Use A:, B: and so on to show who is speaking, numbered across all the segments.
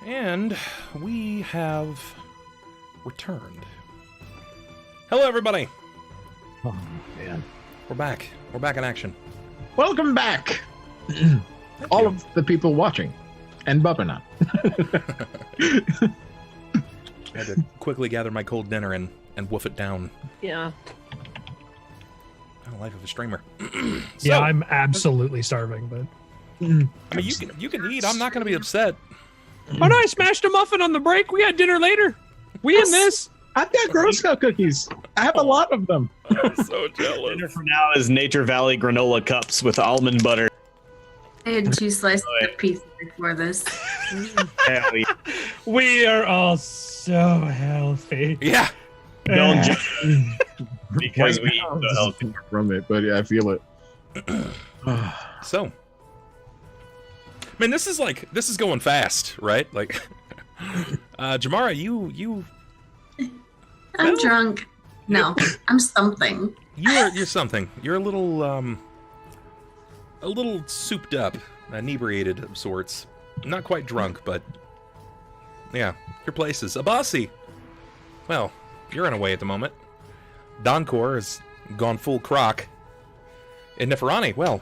A: And we have returned. Hello, everybody.
B: Oh, man.
A: We're back. We're back in action.
B: Welcome back. All of the people watching. And Bubbernaut.
A: I had to quickly gather my cold dinner and wolf it down.
C: Yeah.
A: The life of a streamer.
D: Yeah, I'm absolutely starving, but...
A: I mean, you can eat. I'm not going to be upset.
D: Oh no, I smashed a muffin on the break. We had dinner later. We in this.
B: I've got Girl Scout cookies. I have a lot of them.
A: I'm so jealous.
E: Dinner for now is Nature Valley granola cups with almond butter.
F: I had 2 slices of pizza before this.
E: Hell yeah.
D: We are all so healthy.
A: Yeah.
E: Don't judge because
B: Right
E: we eat
B: now,
E: so
B: this is
E: healthy.
B: far from it, but yeah, I feel it.
A: So, man, this is going fast, right? Like, Jammara, you.
F: I'm drunk. No, I'm something.
A: You're something. You're a little souped up, inebriated of sorts. Not quite drunk, but yeah, your places. Abasi, well, you're in a way at the moment. Donkor has gone full croc. And Neferani, well,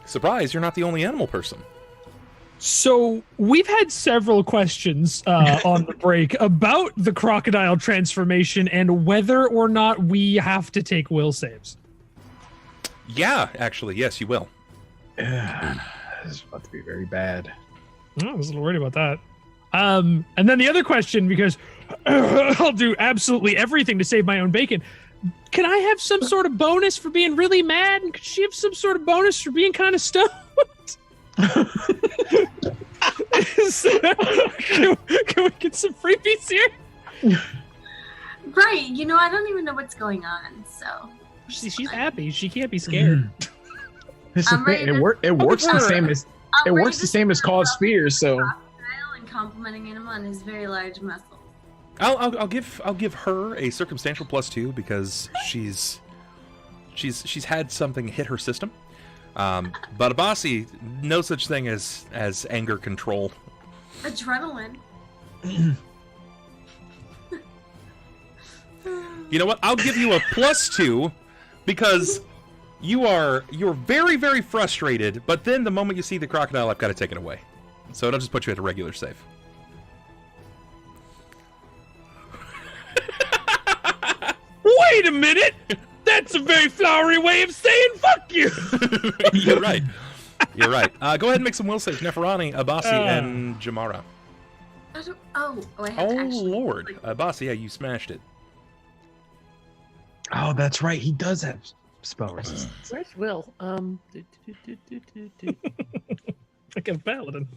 A: surprise, you're not the only animal person.
D: So we've had several questions on the break about the crocodile transformation and whether or not we have to take will saves.
A: Yeah, actually, yes, you will.
B: This is about to be very bad.
D: I was a little worried about that. And then the other question, because I'll do absolutely everything to save my own bacon. Can I have some sort of bonus for being really mad? And could she have some sort of bonus for being kind of stoned? Can we get some freebies here?
F: Right, I don't even know what's going on, so.
D: She's happy. She can't be scared.
B: This is the thing. It works the same as Called Spears. So.
F: And complimenting Anima on his very large muscles.
A: I'll give her a circumstantial +2 because she's had something hit her system. But Abasi, no such thing as anger control.
F: Adrenaline.
A: You know what? I'll give you a +2 because you're very, very frustrated, but then the moment you see the crocodile, I've got to take it away. So it'll just put you at a regular save.
D: Wait a minute! That's a very flowery way of saying fuck you!
A: You're right. You're right. Go ahead and make some will saves. Neferani, Abasi, and Jammara.
F: I have to actually...
A: Lord. Abasi, yeah, you smashed it.
B: Oh, that's right. He does have spell resistance.
C: Where's Will?
D: Like a paladin.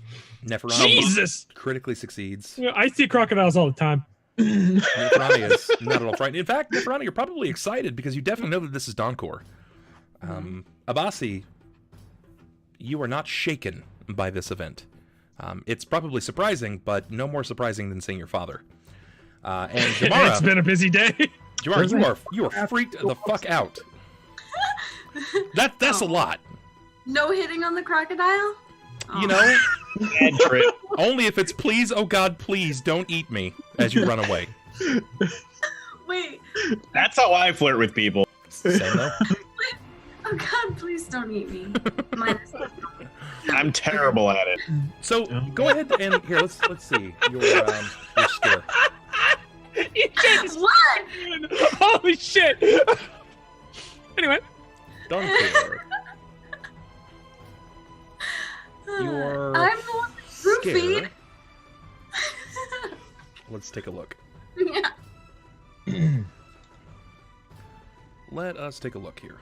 A: Neferani
D: Jesus!
A: critically succeeds.
D: I see crocodiles all the time.
A: Neferani is not at all frightened. In fact, Neferani, you're probably excited because you definitely know that this is Donkor. Abasi, you are not shaken by this event. It's probably surprising, but no more surprising than seeing your father. And Jammara,
D: It's been a busy day.
A: Jammara, you are freaked the fuck out. That's a lot.
F: No hitting on the crocodile?
A: You know,
E: Bad trip.
A: only if it's please, oh God, please don't eat me as you run away.
F: Wait.
E: That's how I flirt with people.
A: Same though.
F: Oh God, please don't eat me. Minus
E: I'm terrible at it.
A: So go ahead and here let's see your scare.
D: You just
F: What?
D: holy shit! Anyway,
A: Donkor. Your
F: I'm the one that's roofied.
A: scare. Let's take a look.
F: Yeah.
A: Let us take a look here.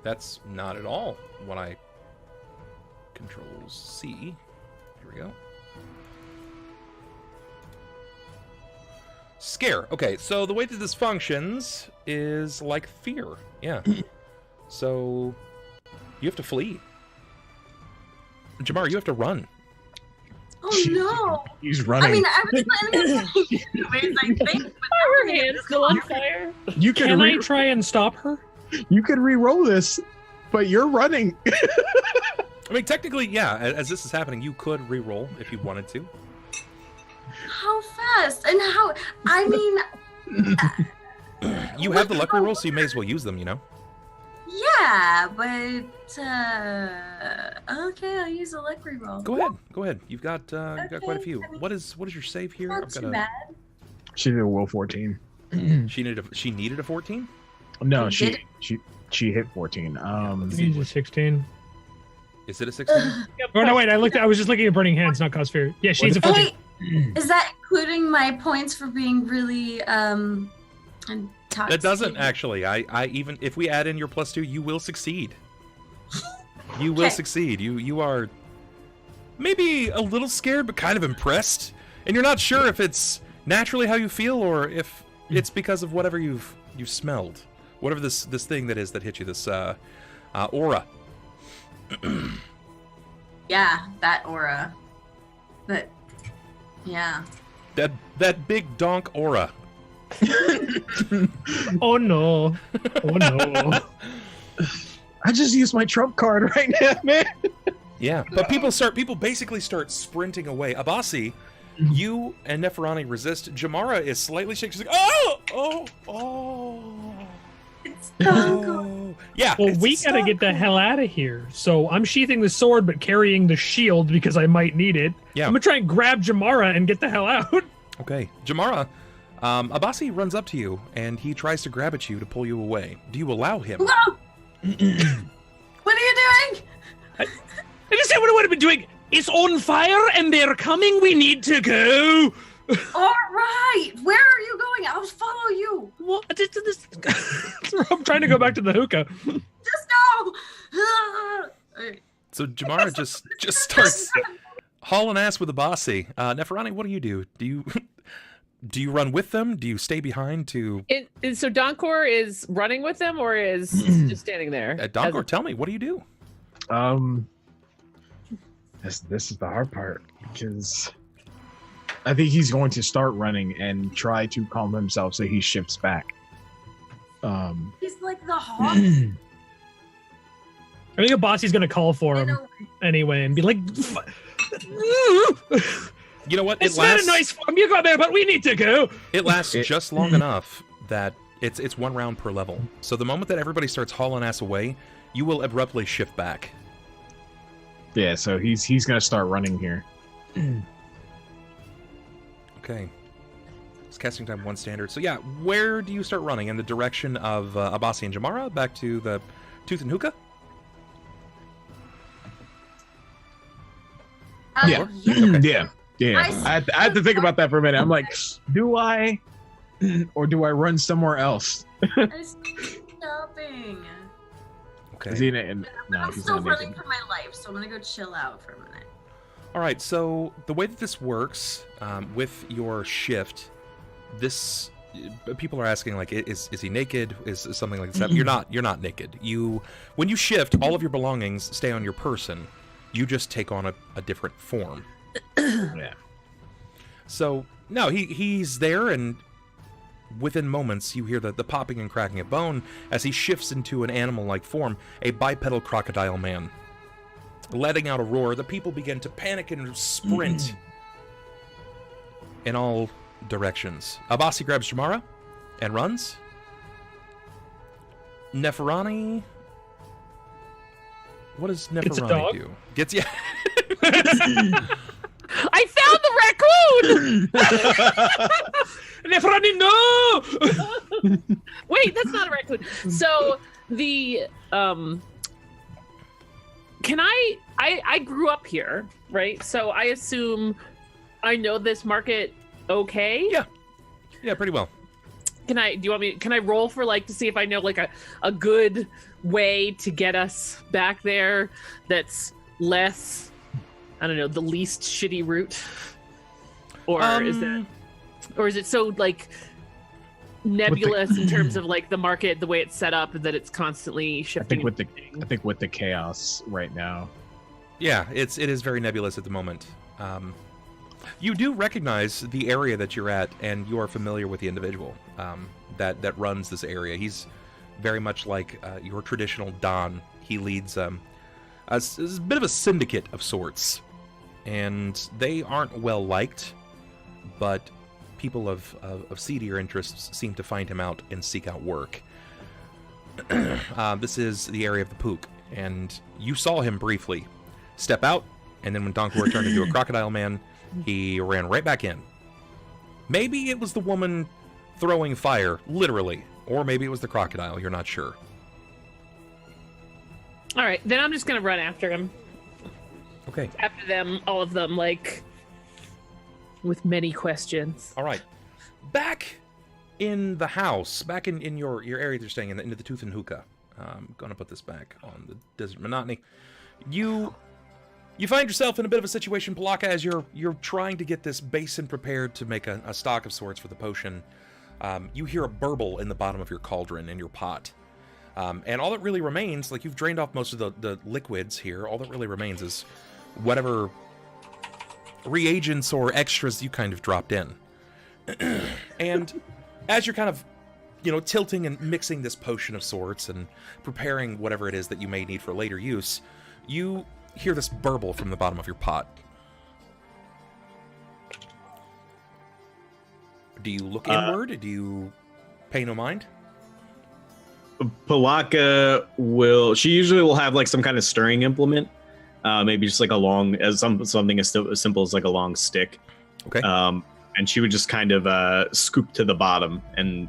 A: That's not at all what I Control-C. Here we go. Scare. Okay, so the way that this functions is like fear. Yeah. So you have to flee. Jammara, you have to run.
F: Oh no!
B: He's running.
F: I mean, I was planning on saying anyways, I think, but
C: Our hand's still on fire.
B: You could
D: Can I try and stop her?
B: you could re-roll this. But you're running.
A: I mean, technically, yeah. As this is happening, you could re-roll if you wanted to.
F: How fast? And how? I mean,
A: You have the luck reroll, so you may as well use them. You know.
F: yeah, but okay, I'll use a luck reroll.
A: Go ahead. Go ahead. You've got quite a few.
F: I mean,
A: What is your save here?
F: Not too bad.
B: She did a will 14.
A: She needed a 14.
B: No,
F: She
B: she hit 14.
D: He's a 16.
A: Is it a 16?
D: Oh no, wait! I was just looking at Burning Hands, not Cause Fear. Yeah, she's a 14.
F: Wait, is that including my points for being really intoxicated?
A: That doesn't actually. I even if we add in your +2, you will succeed. You will
F: Okay.
A: succeed. You are maybe a little scared, but kind of impressed, and you're not sure if it's naturally how you feel or if it's because of whatever you've smelled, whatever this thing that hit you, this aura.
F: Yeah, that aura. But yeah.
A: That big donk aura.
D: Oh no! Oh no!
B: I just used my trump card right now, man.
A: Yeah, but people basically start sprinting away. Abasi, you and Neferani resist. Jammara is slightly shaking. She's like, oh.
F: It's Donkor.
A: Oh. Yeah.
D: Well,
A: it's-
D: we gotta get the hell out of here. So I'm sheathing the sword, but carrying the shield because I might need it.
A: Yeah.
D: I'm gonna try and grab Jammara and get the hell out.
A: Okay, Jammara. Abasi runs up to you and he tries to grab at you to pull you away. Do you allow him?
F: No! What are you doing?
D: I just said what I would have been doing. It's on fire and they're coming. We need to go.
F: All right, where are you going? I'll follow you.
D: What? I'm trying to go back to the hookah.
F: Just go.
A: So Jammara just starts hauling ass with Abasi. Neferani, what do? Do you run with them? Do you stay behind to?
C: So Donkor is running with them, or is just standing there?
A: Donkor, tell me, what do you do?
B: This is the hard part because I think he's going to start running and try to calm himself so he shifts back.
F: He's like the hawk.
D: I think Abasi's gonna call for him
F: In a way.
D: anyway and be like,
A: You know what?
D: "It's not a nice farm you got there, but we need to go."
A: It lasts just long enough that it's 1 round per level. So the moment that everybody starts hauling ass away, you will abruptly shift back.
B: Yeah, so he's gonna start running here.
A: Okay. It's casting time 1 standard. So yeah, where do you start running? In the direction of Abasi and Jammara? Back to the Tooth and Hookah?
B: Yeah.
F: Yeah.
B: Yeah. I had to think about that for a minute. I'm like, do I or do I run somewhere else?
F: I'm stopping.
A: Okay.
B: Is he no,
F: I'm
B: he's
F: still
B: not
F: running
B: naked.
F: for my life, so I'm gonna go chill out for a minute.
A: All right, so the way that this works with your shift, this people are asking like, is he naked? Is something like that? You're not naked. When you shift, all of your belongings stay on your person. You just take on a different form.
B: Yeah.
A: So no, he's there, and within moments you hear the popping and cracking of bone as he shifts into an animal-like form, a bipedal crocodile man. Letting out a roar, the people begin to panic and sprint in all directions. Abasi grabs Jammara and runs. Neferani. What does
D: Gets a
A: Neferani
D: dog?
A: do? Gets yeah.
C: I found the raccoon.
D: Neferani, no!
C: Wait, that's not a raccoon. So the can I grew up here, right? So I assume I know this market okay?
A: Yeah, pretty well.
C: Can I roll for like to see if I know like a good way to get us back there that's less, I don't know, the least shitty route? Or is it so like nebulous in terms of like the market, the way it's set up, that it's constantly
B: I
C: shifting?
B: think with the chaos right now.
A: Yeah, it is very nebulous at the moment. You do recognize the area that you're at, and you are familiar with the individual that runs this area. He's very much like your traditional Don He leads a bit of a syndicate of sorts, and they aren't well liked, but people of seedier interests seem to find him out and seek out work. This is the area of the Pook, and you saw him briefly step out, and then when Donkor turned into a crocodile man, he ran right back in. Maybe it was the woman throwing fire, literally, or maybe it was the crocodile, you're not sure.
C: All right, then I'm just gonna run after him.
A: Okay.
C: After them, all of them, like, with many questions.
A: All right. Back in the house, back in your area you're staying in, into the Tooth and Hookah. I'm going to put this back on the Desert Monotony. You find yourself in a bit of a situation, Pilakka, as you're trying to get this basin prepared to make a stock of sorts for the potion. You hear a burble in the bottom of your cauldron, in your pot. And all that really remains, like you've drained off most of the liquids here, all that really remains is whatever reagents or extras you kind of dropped in. And as you're kind of, tilting and mixing this potion of sorts and preparing whatever it is that you may need for later use, you hear this burble from the bottom of your pot. Do you look inward? Do you pay no mind?
E: Pilakka she usually will have like some kind of stirring implement, maybe just like something as simple as like a long stick.
A: Okay.
E: And she would just kind of scoop to the bottom and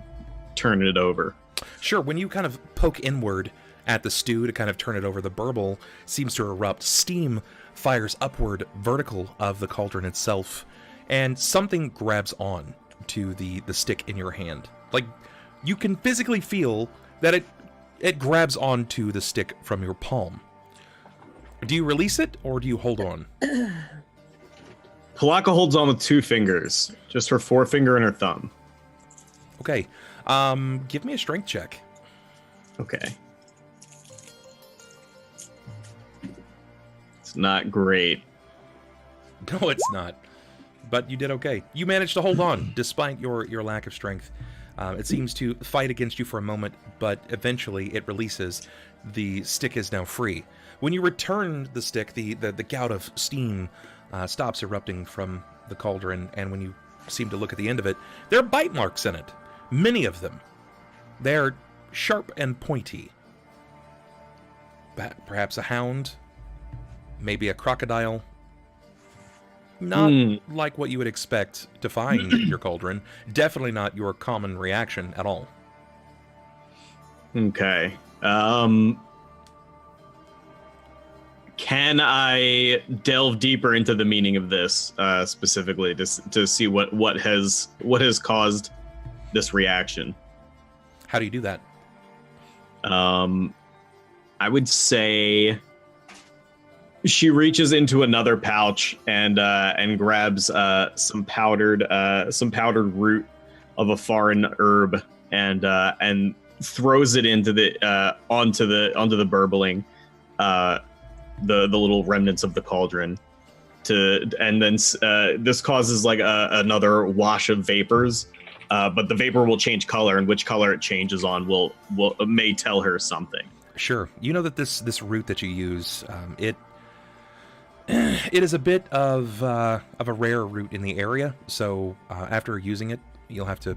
E: turn it over.
A: Sure. When you kind of poke inward at the stew to kind of turn it over, the burble seems to erupt. Steam fires upward, vertical of the cauldron itself, and something grabs on to the stick in your hand. Like, you can physically feel that it grabs onto the stick from your palm. Do you release it, or do you hold on?
E: Pilakka holds on with 2 fingers, just her forefinger and her thumb.
A: Okay. Give me a strength check.
E: Okay. It's not great.
A: No, it's not. But you did okay. You managed to hold on, despite your lack of strength. It seems to fight against you for a moment, but eventually it releases. The stick is now free. When you return the stick, the gout of steam stops erupting from the cauldron, and when you seem to look at the end of it, there are bite marks in it. Many of them. They're sharp and pointy. Perhaps a hound, maybe a crocodile. Not like what you would expect to find in your cauldron. Definitely not your common reaction at all.
E: Okay. Can I delve deeper into the meaning of this specifically to see what has caused this reaction?
A: How do you do that?
E: I would say she reaches into another pouch and grabs some powdered root of a foreign herb and throws it into onto the burbling, the little remnants of the cauldron. And then this causes like another wash of vapors, but the vapor will change color, and which color it changes on may tell her something.
A: Sure. You know that this root that you use, it is a bit of a rare root in the area, so after using it, you'll have to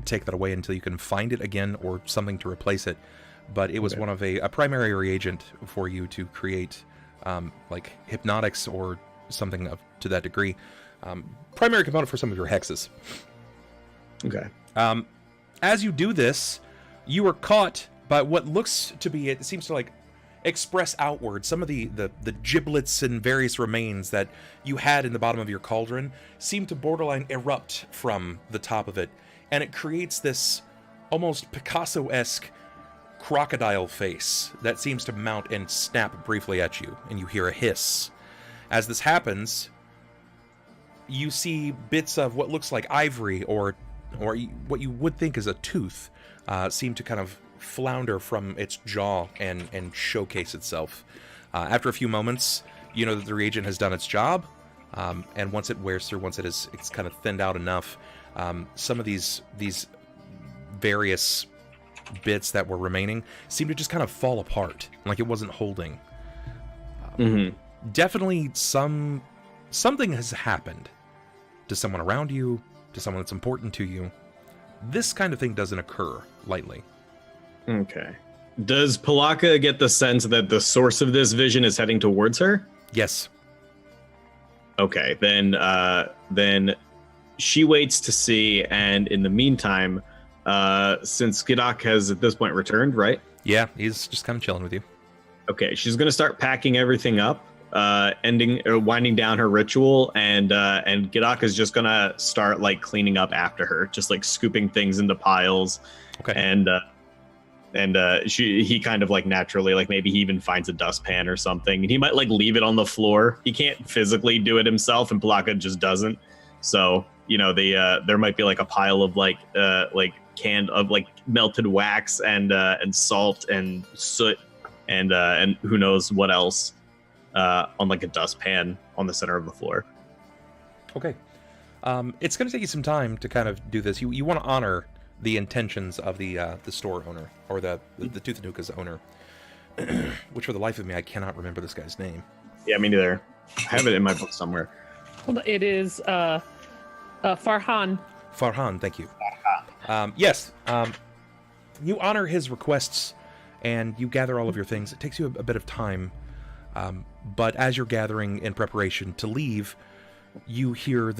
A: take that away until you can find it again or something to replace it. But it was one of a primary reagent for you to create like hypnotics or something to that degree. Primary component for some of your hexes.
E: Okay.
A: As you do this, you are caught by what looks to be, it seems to like express outward some of the giblets and various remains that you had in the bottom of your cauldron seem to borderline erupt from the top of it, and it creates this almost Picasso-esque crocodile face that seems to mount and snap briefly at you, and you hear a hiss. As this happens, you see bits of what looks like ivory or what you would think is a tooth seem to kind of flounder from its jaw and showcase itself. After a few moments, you know that the reagent has done its job, and once it wears through, once it's kind of thinned out enough, some of these various bits that were remaining seemed to just kind of fall apart, like it wasn't holding. Definitely something has happened to someone around you, to someone that's important to you. This kind of thing doesn't occur lightly.
E: Okay. Does Pilakka get the sense that the source of this vision is heading towards her?
A: Yes.
E: Okay, then she waits to see, and in the meantime, since Bitakk has at this point returned, right?
A: Yeah, he's just kind of chilling with you.
E: Okay, she's gonna start packing everything up, winding down her ritual, and Bitakk is just gonna start like cleaning up after her, just like scooping things into piles.
A: Okay.
E: And he kind of like naturally, like maybe he even finds a dustpan or something, and he might like leave it on the floor. He can't physically do it himself, and Pilakka just doesn't. So there might be like a pile of like melted wax and salt and soot and who knows what else on like a dustpan on the center of the floor.
A: Okay. It's going to take you some time to kind of do this. You want to honor the intentions of the store owner, or the Tooth and Hookah's owner, which for the life of me I cannot remember this guy's name.
E: Yeah, me neither. I have it in my book somewhere.
C: It is Farhan.
A: Farhan, thank you. Yes, you honor his requests, and you gather all of your things. It takes you a bit of time, but as you're gathering in preparation to leave, you hear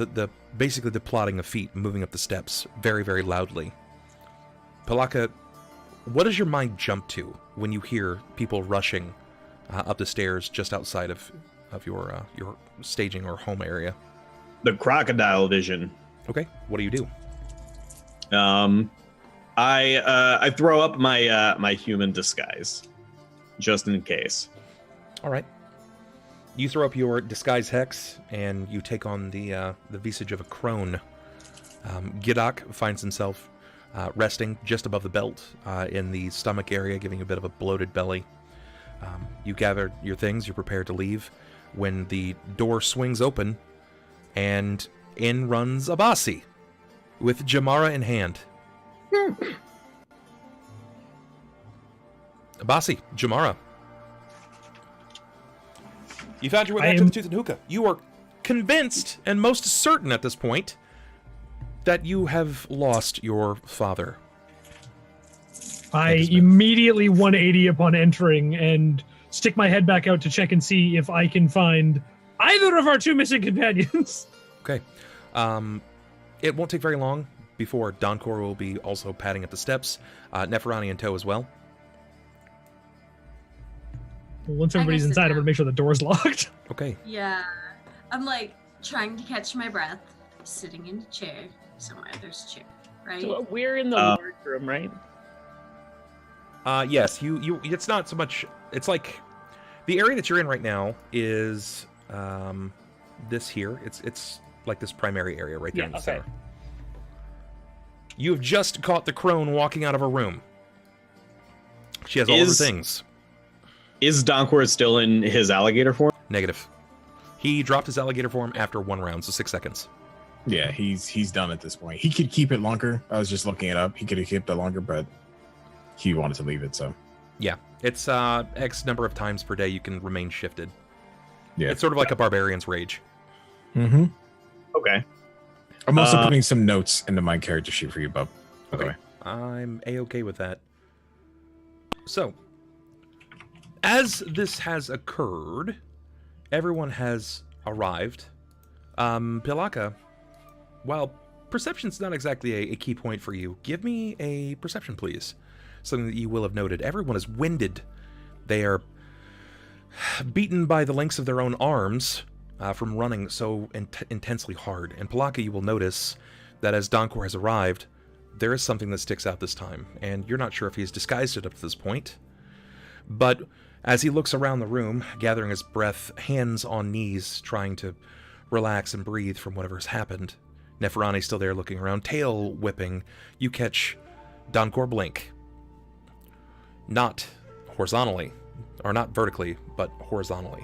A: basically the plodding of feet moving up the steps very, very loudly. Pilakka, what does your mind jump to when you hear people rushing up the stairs just outside of your staging or home area?
E: The crocodile vision.
A: Okay, what do you do?
E: I throw up my human disguise, just in case.
A: All right. You throw up your disguise hex, and you take on the visage of a crone. Bitakk finds himself resting just above the belt in the stomach area, giving a bit of a bloated belly. You gather your things, you're prepared to leave, when the door swings open, and in runs Abasi, with Jammara in hand. Abasi, Jammara. You found your way back to the Tooth and Hookah. You are convinced, and most certain at this point, that you have lost your father.
D: I immediately 180 upon entering and stick my head back out to check and see if I can find either of our two missing companions.
A: Okay. It won't take very long before Donkor will be also padding up the steps. Neferani in tow as well.
D: Once everybody's inside, I'm going to make sure the door's locked.
A: Okay.
F: Yeah. I'm like trying to catch my breath, sitting in a chair somewhere. There's a chair, right?
C: So we're in the large room, right?
A: Yes. You. It's not so much. It's like the area that you're in right now is this here. It's like this primary area right there in the center. You have just caught the crone walking out of her room. She has all of her things.
E: Is Donkor still in his alligator form?
A: Negative. He dropped his alligator form after 1 round, so 6 seconds.
B: Yeah, he's done at this point. He could keep it longer. I was just looking it up. He could have kept it longer, but he wanted to leave it, so.
A: Yeah, it's X number of times per day you can remain shifted.
B: Yeah.
A: It's sort of like a barbarian's rage.
B: Mm-hmm.
E: Okay.
B: I'm also putting some notes into my character sheet for you, Bub.
A: Okay. I'm A-okay with that. So, as this has occurred, everyone has arrived. Pilakka, while perception's not exactly a key point for you, give me a perception, please. Something that you will have noted. Everyone is winded. They are beaten by the lengths of their own arms from running so intensely hard. And Pilakka, you will notice that as Donkor has arrived, there is something that sticks out this time, and you're not sure if he's disguised it up to this point. But as he looks around the room, gathering his breath, hands on knees, trying to relax and breathe from whatever has happened, Neferani's still there looking around, tail whipping, you catch Donkor blink. Not horizontally, or not vertically, but horizontally.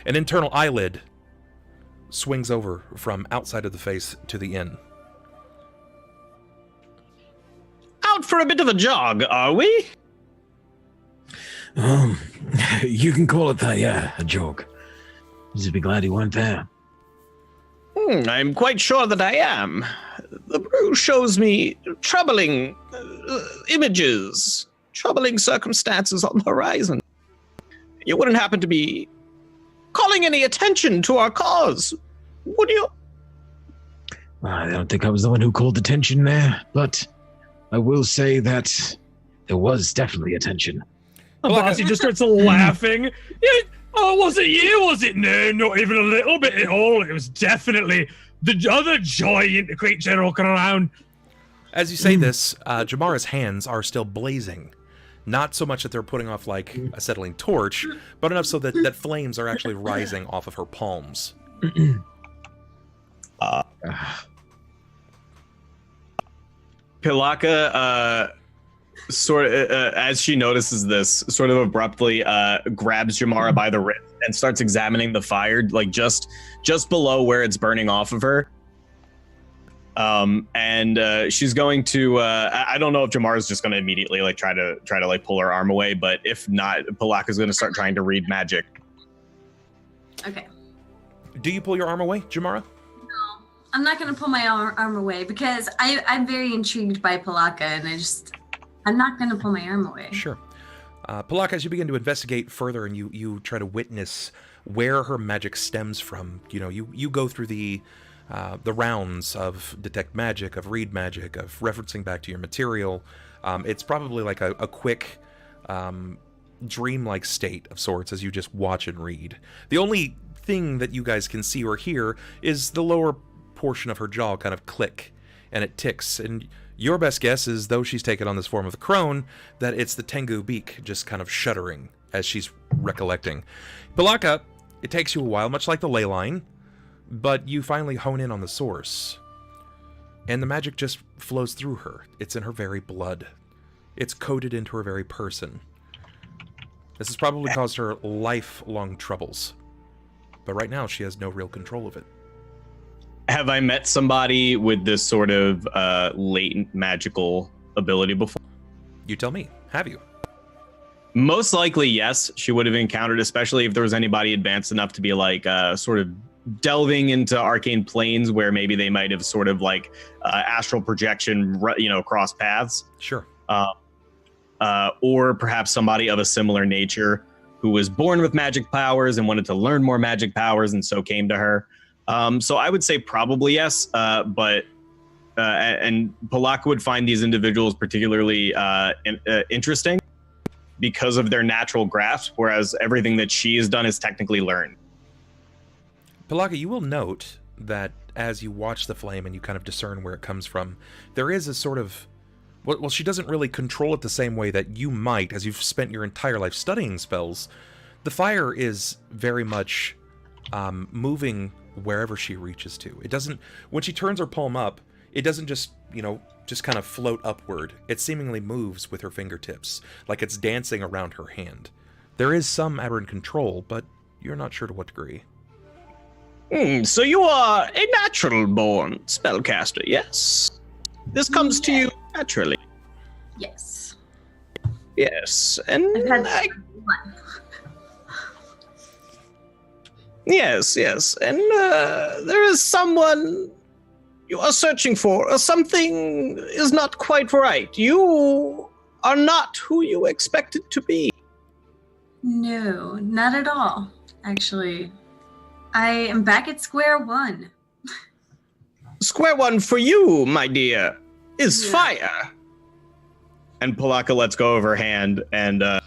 A: An internal eyelid swings over from outside of the face to the in.
E: out for a bit of a jog, are we?
G: You can call it that, yeah, a jog. Just be glad you weren't there.
E: I'm quite sure that I am. The brew shows me troubling images, troubling circumstances on the horizon. You wouldn't happen to be calling any attention to our cause, would you?
G: I don't think I was the one who called attention there, but I will say that there was definitely attention.
D: Abasi just starts laughing. Yeah, oh, was it you? Was it? No, not even a little bit at all. It was definitely the other giant creature walking around.
A: As you say this, Jammara's hands are still blazing. Not so much that they're putting off like a acetylene torch, but enough so that flames are actually rising off of her palms.
E: Pilakka, as she notices this, sort of abruptly grabs Jammara by the wrist and starts examining the fire, like just below where it's burning off of her. And she's going to. I don't know if Jammara's just going to immediately like try to like pull her arm away, but if not, Pilakka's going to start trying to read magic.
F: Okay.
A: Do you pull your arm away, Jammara?
F: No, I'm not going to pull my arm away because I'm very intrigued by Pilakka, and I'm not going to pull my arm away.
A: Sure. Pilakka, as you begin to investigate further and you try to witness where her magic stems from, you go through the rounds of detect magic, of read magic, of referencing back to your material. It's probably like a quick dreamlike state of sorts as you just watch and read. The only thing that you guys can see or hear is the lower portion of her jaw kind of click, and it ticks, and your best guess is, though she's taken on this form of the crone, that it's the Tengu beak just kind of shuddering as she's recollecting. Pilakka, it takes you a while, much like the ley line, but you finally hone in on the source. And the magic just flows through her. It's in her very blood. It's coded into her very person. This has probably caused her lifelong troubles. But right now, she has no real control of it.
E: Have I met somebody with this sort of latent magical ability before?
A: You tell me. Have you?
E: Most likely, yes. She would have encountered, especially if there was anybody advanced enough to be like sort of delving into arcane planes where maybe they might have sort of like astral projection, cross paths.
A: Sure.
E: Or perhaps somebody of a similar nature who was born with magic powers and wanted to learn more magic powers and so came to her. So I would say probably yes, but Pilakka would find these individuals particularly interesting because of their natural grasp, whereas everything that she has done is technically learned.
A: Pilakka, you will note that as you watch the flame and you kind of discern where it comes from, there is a sort of... Well, she doesn't really control it the same way that you might, as you've spent your entire life studying spells. The fire is very much moving wherever she reaches to. It doesn't... When she turns her palm up, it doesn't just, just kind of float upward. It seemingly moves with her fingertips, like it's dancing around her hand. There is some aberrant control, but you're not sure to what degree.
E: So you are a natural-born spellcaster, yes? This comes to you naturally.
F: Yes.
E: Yes, and
F: I've had
E: Yes, and there is someone you are searching for, or something is not quite right. You are not who you expected to be.
F: No, not at all. Actually, I am back at square one.
E: Square one for you, my dear, is fire. And Pilakka lets go of her hand, and I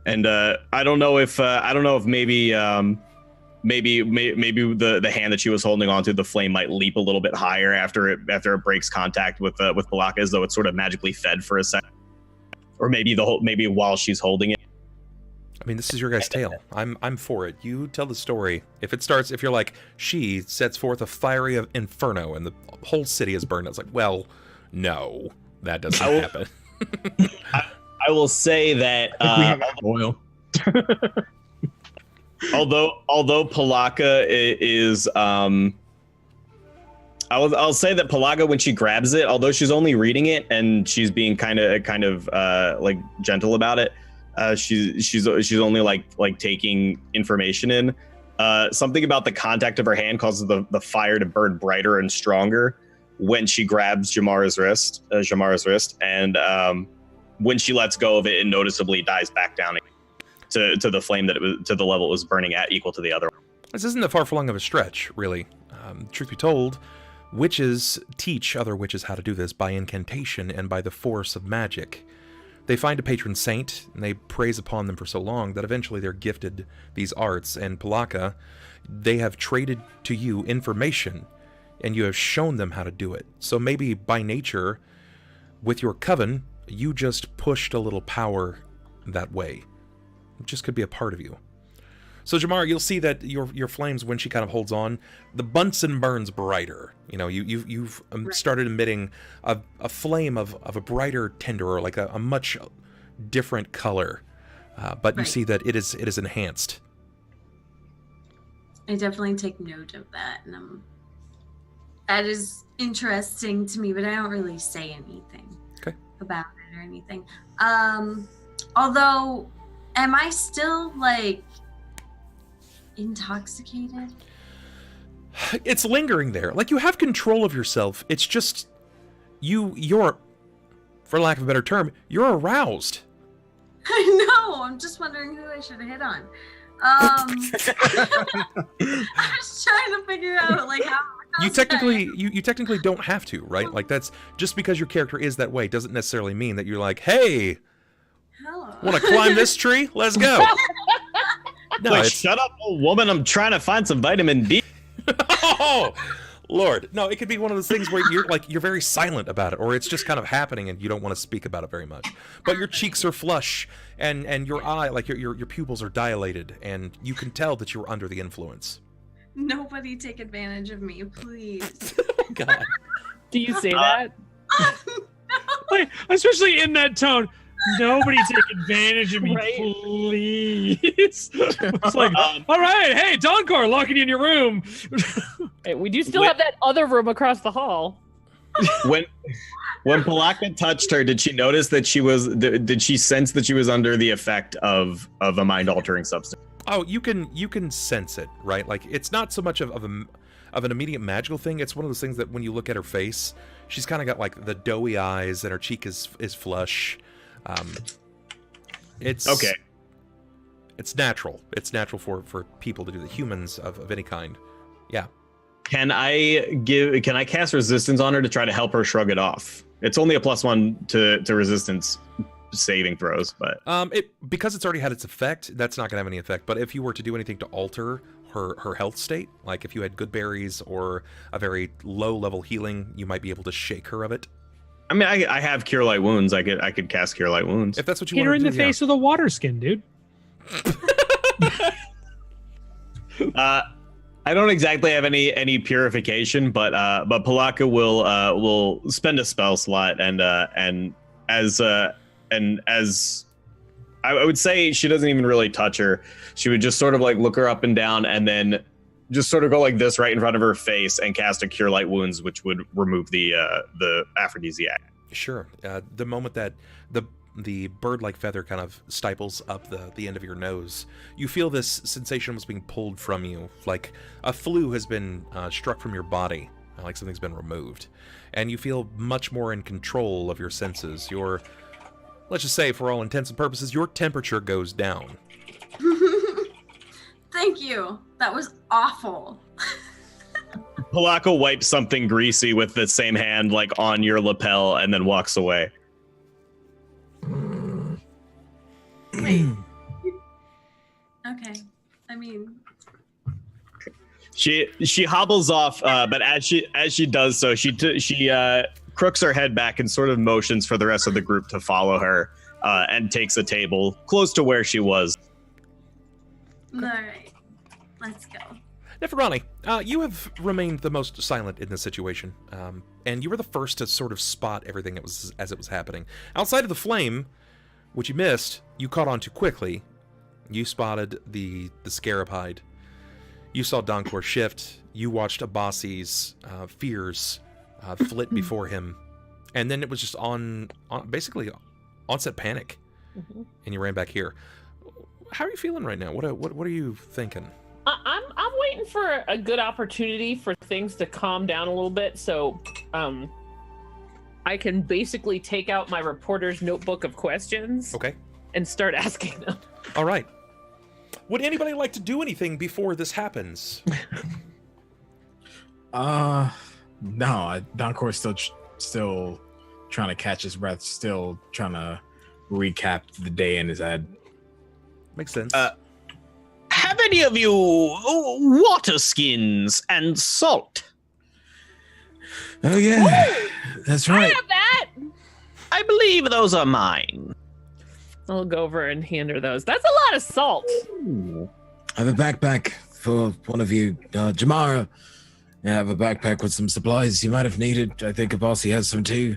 E: don't know if maybe the hand that she was holding onto, the flame might leap a little bit higher after it breaks contact with Pilakka, as though it's sort of magically fed for a second, or maybe while she's holding it.
A: I mean, this is your guys' tale. I'm for it. You tell the story. If you're like, she sets forth a fiery inferno and the whole city is burned, it's like, well, no, that doesn't happen.
E: I will say that
B: oil.
E: although Pilakka is I'll say that Pilakka, when she grabs it, although she's only reading it and she's being kind of like gentle about it, she's only like taking information in. Something about the contact of her hand causes the fire to burn brighter and stronger when she grabs Jammara's wrist, and when she lets go of it, it noticeably dies back down to the flame that it was, to the level it was burning at, equal to the other one.
A: This isn't that far flung of a stretch, really. Truth be told, witches teach other witches how to do this by incantation and by the force of magic. They find a patron saint, and they praise upon them for so long that eventually they're gifted these arts. And Pilakka, they have traded to you information, and you have shown them how to do it. So maybe by nature, with your coven, you just pushed a little power that way. It just could be a part of you. So Jammara, you'll see that your flames, when she kind of holds on, the Bunsen burns brighter. You know, you've started emitting a flame of a brighter tinder, or like a much different color. But you see that it is enhanced.
F: I definitely take note of that, and that is interesting to me, but I don't really say anything about it or anything. Although, am I still like intoxicated?
A: It's lingering there. Like, you have control of yourself. It's just you're, for lack of a better term, you're aroused.
F: I know. I'm just wondering who I should hit on. I was trying to figure out like how
A: you technically don't have to, right? Like, that's just because your character is that way doesn't necessarily mean that you're like, hey, want to climb this tree? Let's go.
E: No, like, shut up, old woman. I'm trying to find some vitamin D.
A: Oh, Lord. No, it could be one of those things where you're very silent about it, or it's just kind of happening and you don't want to speak about it very much. But your cheeks are flush and your eye, like your pupils are dilated, and you can tell that you're under the influence.
F: Nobody take advantage of me, please.
A: Oh, God.
C: Do you say that?
F: No.
D: Like, especially in that tone. Nobody take advantage of me,
C: Right.
D: please. It's like, all right, hey, Donkor, locking you in your room.
C: Hey, we do still have that other room across the hall.
E: When Pilakka touched her, did she notice that did she sense that she was under the effect of a mind-altering substance?
A: Oh, you can sense it, right? Like, it's not so much of an immediate magical thing. It's one of those things that when you look at her face, she's kind of got like the doughy eyes, and her cheek is flush. It's okay. It's natural. It's natural for people to do the humans of any kind. Yeah.
E: Can I cast resistance on her to try to help her shrug it off? It's only a +1 to resistance saving throws, but
A: because it's already had its effect, that's not gonna have any effect. But if you were to do anything to alter her health state, like if you had good berries or a very low level healing, you might be able to shake her of it.
E: I mean, I have Cure Light Wounds. I could cast Cure Light Wounds.
A: If that's what you
D: Hit her
A: want to
D: in
A: do.
D: the face with a water skin, dude.
E: I don't exactly have any purification, but Pilakka will spend a spell slot, and as I would say, she doesn't even really touch her. She would just sort of like look her up and down, and then just sort of go like this right in front of her face and cast a Cure Light Wounds, which would remove the aphrodisiac.
A: Sure. The moment that the bird-like feather kind of stifles up the end of your nose, you feel this sensation almost being pulled from you, like a flue has been struck from your body, like something's been removed. And you feel much more in control of your senses. Let's just say, for all intents and purposes, your temperature goes down.
F: Thank you. That was awful.
E: Pilakka wipes something greasy with the same hand, like on your lapel, and then walks away.
F: Wait. Okay. I mean,
E: she hobbles off, but as she does so, she crooks her head back and sort of motions for the rest of the group to follow her, and takes a table close to where she was.
F: all right. Let's go.
A: Neferani, you have remained the most silent in this situation, and you were the first to sort of spot everything as it was happening. Outside of the flame, which you missed, you caught on to quickly. You spotted the scarab hide. You saw Donkor shift. You watched Abasi's fears flit before him. And then it was just basically onset panic. Mm-hmm. And you ran back here. How are you feeling right now? What are you thinking?
C: I'm waiting for a good opportunity for things to calm down a little bit, so I can basically take out my reporter's notebook of questions.
A: Okay. And
C: start asking them.
A: All right. Would anybody like to do anything before this happens?
B: No. Donkor's still trying to catch his breath, still trying to recap the day in his head.
A: Makes sense.
E: Have any of you water skins and salt?
G: Oh yeah, that's right.
C: I have that.
E: I believe those are mine.
C: I'll go over and hand her those. That's a lot of salt.
G: I have a backpack for one of you, Jammara. I have a backpack with some supplies you might have needed. I think Abasi has some too.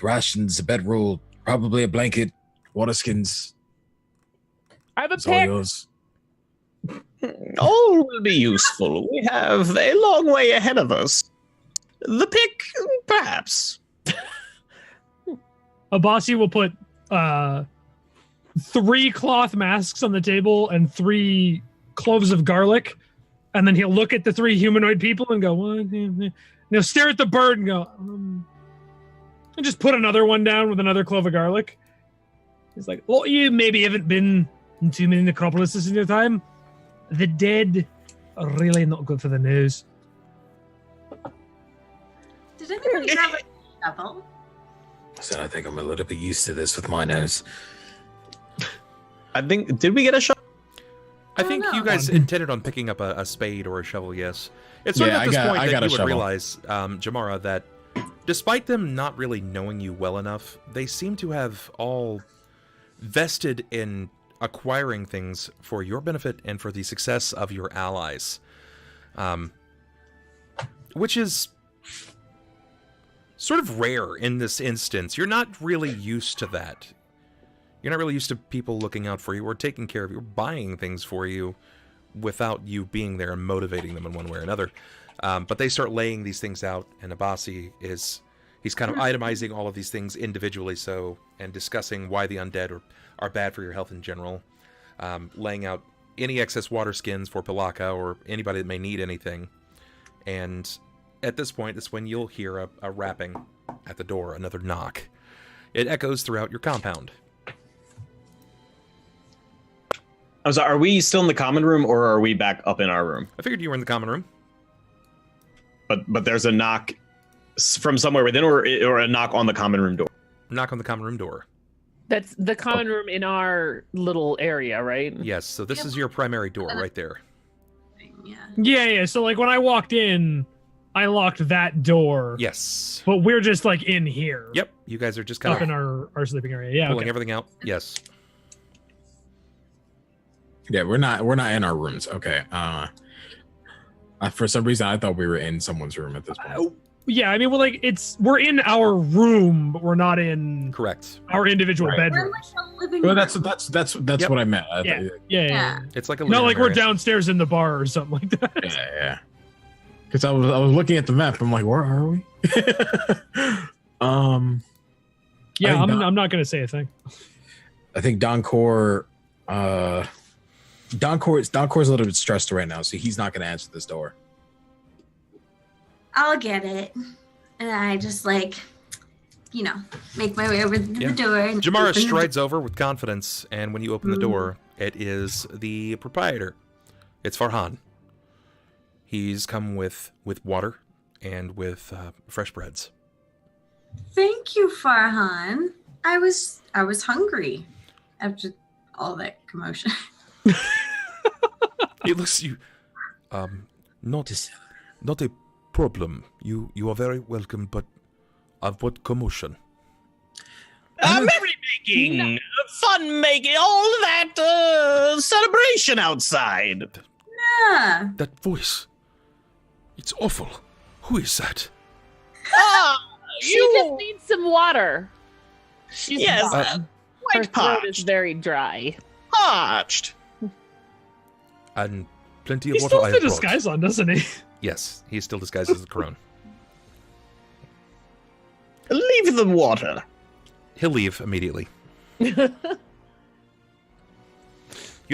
G: Rations, a bedroll, probably a blanket, water skins.
C: I have a
G: It's all
C: pick.
G: yours.
E: All will be useful. We have a long way ahead of us. The pick, perhaps.
D: Abasi will put 3 cloth masks on the table and 3 cloves of garlic, and then he'll look at the 3 humanoid people and go, "What?" And he'll stare at the bird and go, and just put another one down with another clove of garlic. He's like, "Well, you maybe haven't been in too many necropolises in your time. The dead are really not good for the news."
F: Did anybody have a shovel?
G: So I think I'm a little bit used to this with my nose.
E: I think, did we get a shot?
A: I think you guys intended on picking up a spade or a shovel, yes. It's sort of at this point that you would realize, Jammara, that despite them not really knowing you well enough, they seem to have all vested in acquiring things for your benefit and for the success of your allies. Which is sort of rare in this instance. You're not really used to that. You're not really used to people looking out for you or taking care of you or buying things for you without you being there and motivating them in one way or another. But they start laying these things out, and Abasi he's kind of itemizing all of these things individually, and discussing why the undead are bad for your health in general, laying out any excess water skins for Pilakka or anybody that may need anything. And at this point, it's when you'll hear a rapping at the door, another knock. It echoes throughout your compound.
E: I'm sorry, are we still in the common room, or are we back up in our room?
A: I figured you were in the common room.
E: But there's a knock from somewhere within, or a knock on the common room door?
A: Knock on the common room door.
C: That's the common room in our little area, right?
A: Yes, so this is your primary door right there.
D: Yeah. So like when I walked in, I locked that door.
A: Yes.
D: But we're just like in here.
A: Yep. You guys are just kind
D: up
A: of
D: in our sleeping area. Yeah.
A: Pulling everything out. Yes.
B: Yeah, we're not in our rooms. Okay. For some reason I thought we were in someone's room at this point.
D: Yeah, I mean, we're in our room, but we're not in our individual bedrooms.
B: Well, that's what I meant.
D: Yeah.
A: It's like a
D: not like we're downstairs in the bar or something like that.
B: Yeah. Because I was looking at the map. I'm like, where are we?
D: Yeah, I'm not gonna say a thing.
B: I think Donkor's a little bit stressed right now, so he's not gonna answer this door.
F: I'll get it. And I just make my way over to the door. And
A: Jammara strides over with confidence, and when you open the door, it is the proprietor. It's Farhan. He's come with water and with fresh breads.
F: Thank you, Farhan. I was hungry after all that commotion.
A: He looks at you. Not a problem. You are very welcome, but of what commotion?
E: Merrymaking, fun making, all that celebration outside.
F: Yeah.
A: That voice. It's awful. Who is that?
C: She just needs some water. She's her
E: quite
C: throat
E: parched.
C: is very dry.
E: Parched.
A: And Plenty of
D: He
A: water
D: still
A: I
D: has
A: have
D: the
A: brought.
D: disguise on, doesn't he?
A: Yes, he's still disguised as the crone.
E: Leave the water.
A: He'll leave immediately. You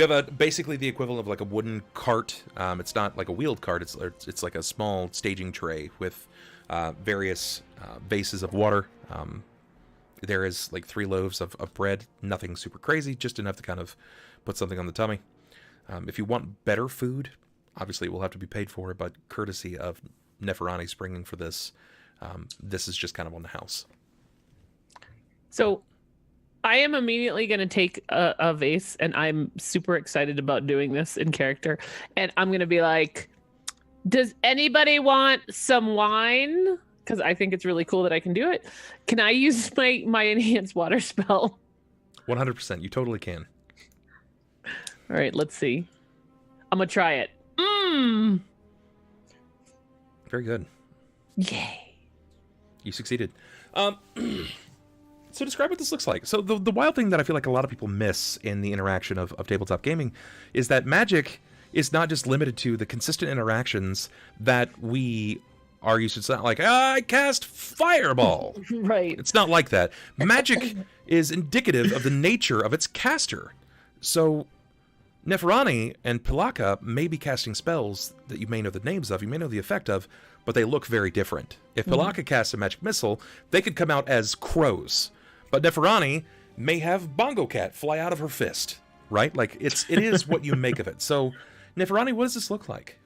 A: have basically the equivalent of like a wooden cart. It's not like a wheeled cart. It's like a small staging tray with various vases of water. There is like 3 loaves of bread. Nothing super crazy, just enough to kind of put something on the tummy. If you want better food, obviously it will have to be paid for, but courtesy of Neferani springing for this, this is just kind of on the house.
C: So I am immediately going to take a vase, and I'm super excited about doing this in character. And I'm going to be like, does anybody want some wine? Because I think it's really cool that I can do it. Can I use my enhanced water spell?
A: 100%. You totally can.
C: All right, let's see. I'm going to try it.
A: Very good.
C: Yay.
A: You succeeded. So describe what this looks like. So the wild thing that I feel like a lot of people miss in the interaction of tabletop gaming is that magic is not just limited to the consistent interactions that we are used to. It's not like, I cast fireball.
C: Right.
A: It's not like that. Magic is indicative of the nature of its caster. So Neferani and Pilakka may be casting spells that you may know the names of, you may know the effect of, but they look very different. If Pilakka casts a magic missile, they could come out as crows. But Neferani may have Bongo Cat fly out of her fist, right? Like, it is what you make of it. So, Neferani, what does this look like?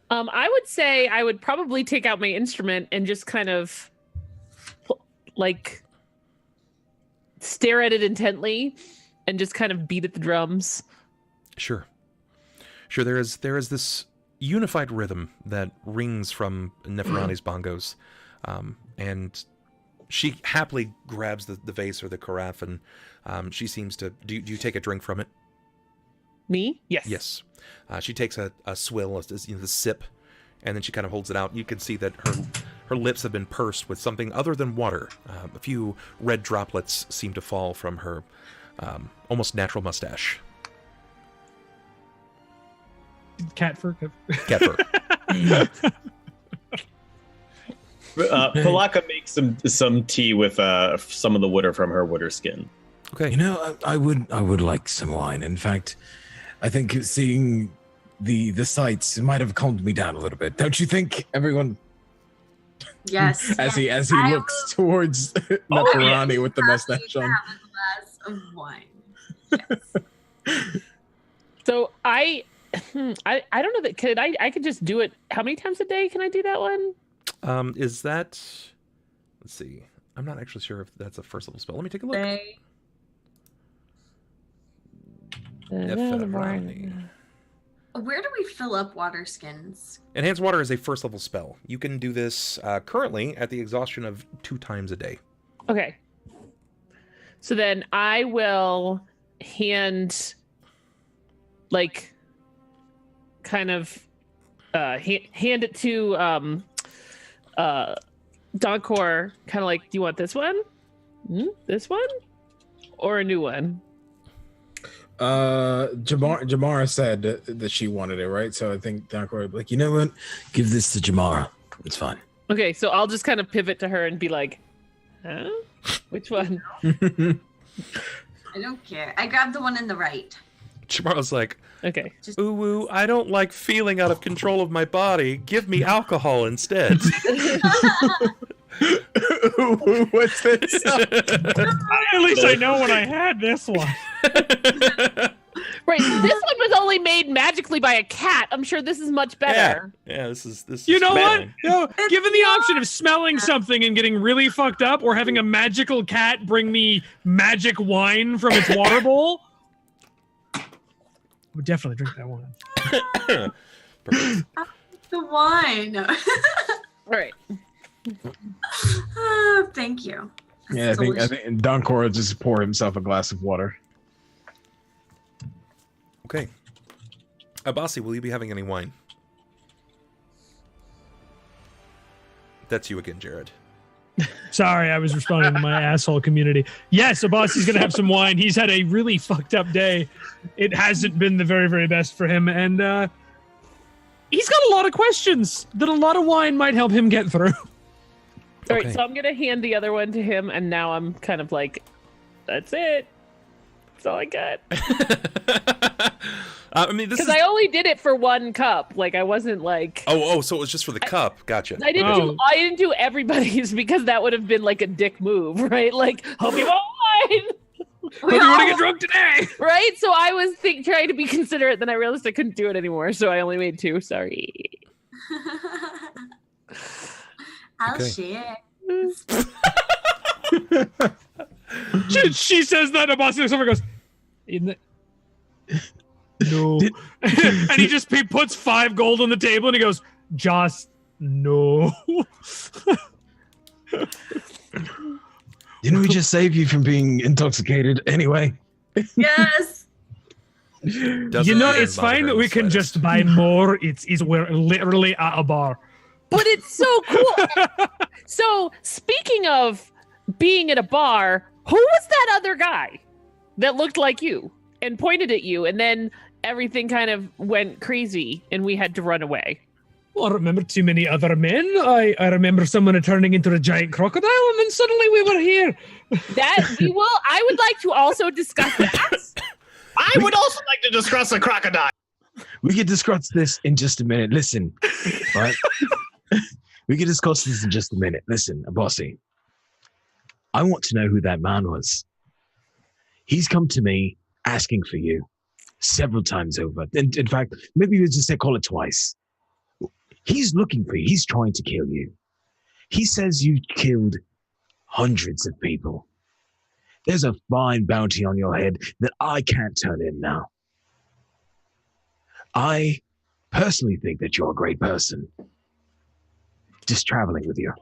C: I would say I would probably take out my instrument and just kind of, like, stare at it intently and just kind of beat at the drums. Sure.
A: There is this unified rhythm that rings from Neferani's bongos, and she happily grabs the vase or the carafe, and she seems to. Do you take a drink from it?
C: Me? Yes.
A: Yes. She takes a swill, the sip, and then she kind of holds it out. You can see that her lips have been pursed with something other than water. A few red droplets seem to fall from her almost natural mustache.
D: Cat fur.
A: Cat fur.
E: Pilakka makes some tea with some of the water from her water skin.
A: Okay.
G: You know, I would like some wine. In fact, I think seeing the sights might have calmed me down a little bit. Don't you think, everyone?
F: Yes.
G: As he looks towards Neferani with the mustache on.
F: Have a glass of wine. Yes.
C: So I don't know that I could just do it. How many times a day can I do that one?
A: Is that? Let's see. I'm not actually sure if that's a first level spell. Let me take a look. Neferani.
F: Where do we fill up water skins?
A: Enhanced water is a first level spell. You can do this currently at the exhaustion of 2 times a day.
C: Okay. So then I will hand, like, kind of hand it to Donkor, kind of like, do you want this one? This one? Or a new one?
G: Jammara said that she wanted it, right? So I think Donkor would be like, you know what? Give this to Jammara. It's fine.
C: Okay, so I'll just kind of pivot to her and be like, huh? Which one?
F: I don't care. I grabbed the one in the right.
A: Jammara's like,
C: okay.
A: Ooh, I don't like feeling out of control of my body. Give me alcohol instead.
G: What's this?
D: At least I know when I had this one.
C: Right, this one was only made magically by a cat. I'm sure this is much better.
A: Yeah, this is.
D: You know what?
A: smelling.
D: No, given the option of smelling something and getting really fucked up, or having a magical cat bring me magic wine from its water bowl, I would definitely drink that wine.
F: The wine.
C: All right.
F: Oh, thank you.
B: Yeah, I think Donkor just pour himself a glass of water.
A: Okay. Abasi, will you be having any wine? That's you again, Jared.
D: Sorry, I was responding to my asshole community. Yes, Abasi's going to have some wine. He's had a really fucked up day. It hasn't been the very, very best for him. And he's got a lot of questions that a lot of wine might help him get through.
C: All right, so I'm gonna hand the other one to him, and now I'm kind of like, that's it. That's all I got.
A: I mean, this
C: because I only did it for one cup. Like I wasn't like.
A: Oh, so it was just for the cup. Gotcha.
C: I didn't do everybody's because that would have been like a dick move, right? Like, hope you want wine.
D: Hope you want to get drunk today,
C: right? So I was trying to be considerate. Then I realized I couldn't do it anymore, so I only made 2. Sorry.
F: I'll share.
D: she says that, and Abasi someone goes, no. And he puts 5 gold on the table, and he goes, just no.
B: Didn't we just save you from being intoxicated anyway?
F: Yes.
D: It's fine that we can just buy more. We're literally at a bar.
C: But it's so cool. So speaking of being at a bar, who was that other guy that looked like you and pointed at you, and then everything kind of went crazy and we had to run away?
D: Well, I don't remember too many other men. I remember someone turning into a giant crocodile, and then suddenly we were here.
C: I would like to also discuss that.
E: I would also like to discuss a crocodile.
B: We can discuss this in just a minute. Listen, right? We can discuss this in just a minute. Listen, Abasi, I want to know who that man was. He's come to me asking for you several times over. In fact, maybe you just call it twice. He's looking for you. He's trying to kill you. He says you killed hundreds of people. There's a fine bounty on your head that I can't turn in now. I personally think that you're a great person. Just traveling with you.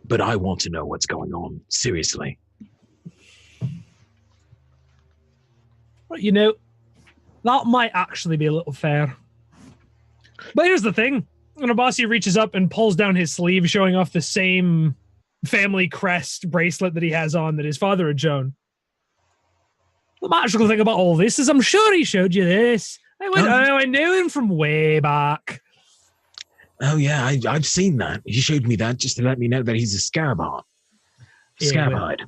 B: But I want to know what's going on. Seriously.
D: Well, that might actually be a little fair. But here's the thing. When Abasi reaches up and pulls down his sleeve, showing off the same family crest bracelet that he has on that his father had shown. The magical thing about all this is I'm sure he showed you this. I knew him from way back.
B: Oh, yeah, I've seen that. He showed me that just to let me know that he's a scarabard. Scarabard.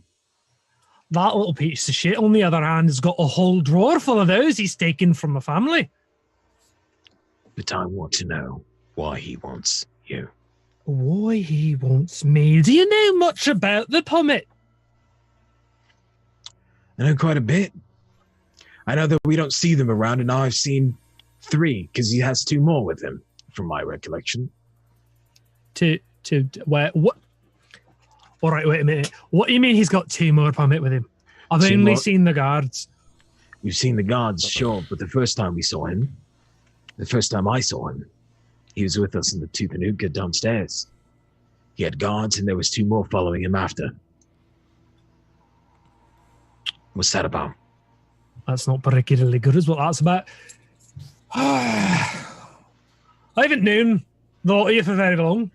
D: That little piece of shit, on the other hand, has got a whole drawer full of those he's taken from the family.
B: But I want to know why he wants you.
D: Why he wants me? Do you know much about the Pummit?
B: I know quite a bit. I know that we don't see them around, and now I've seen 3, because he has 2 more with him, from my recollection.
D: What? All right, wait a minute. What do you mean he's got 2 more Pummit with him? I've only seen the guards.
B: You've seen the guards, sure, but the first time I saw him, he was with us in the Tooth and Hookah downstairs. He had guards, and there was 2 more following him after. What's that about?
D: That's not particularly good, is what that's about. I haven't known the lot of you for very long.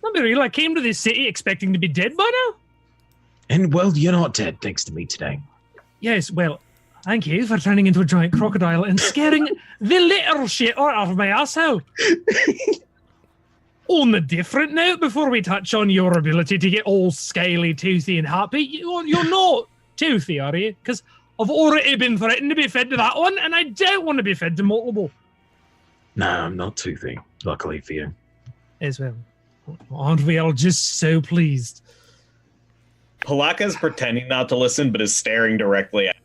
D: Not be real, I came to this city expecting to be dead by now.
B: And, well, you're not dead, thanks to me today.
D: Yes, well, thank you for turning into a giant crocodile and scaring the little shit out of my asshole. On the different note, before we touch on your ability to get all scaly, toothy, and happy, you're not toothy, are you? Because I've already been threatened to be fed to that one, and I don't want to be fed to multiple.
B: No, I'm not toothy, luckily for you.
D: As well. Aren't we all just so pleased?
E: Pilakka's pretending not to listen, but is staring directly at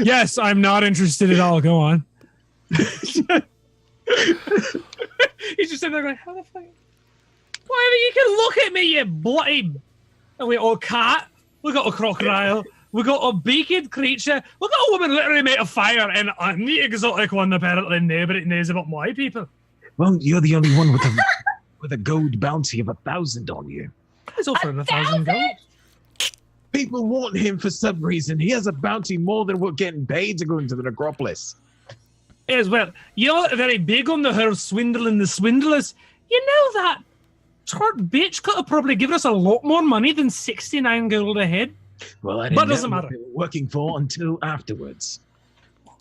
D: Yes, I'm not interested at all. Go on. He's just sitting there going, how the fuck? Why you can look at me, you bloody... And we got a cat, we got a crocodile, we got a beaked creature, we got a woman literally made of fire, and I'm the exotic one apparently nobody knows about my people.
B: Well, you're the only one with a gold bounty of 1,000 on you.
D: He's offering 1,000 gold.
B: People want him for some reason. He has a bounty more than we're getting paid to go into the Necropolis.
D: As well, you're very big on the whole swindling the swindlers. You know that tart bitch could have probably given us a lot more money than 69 gold a head.
B: Well, I didn't
D: doesn't
B: know
D: matter.
B: what they were working for until afterwards.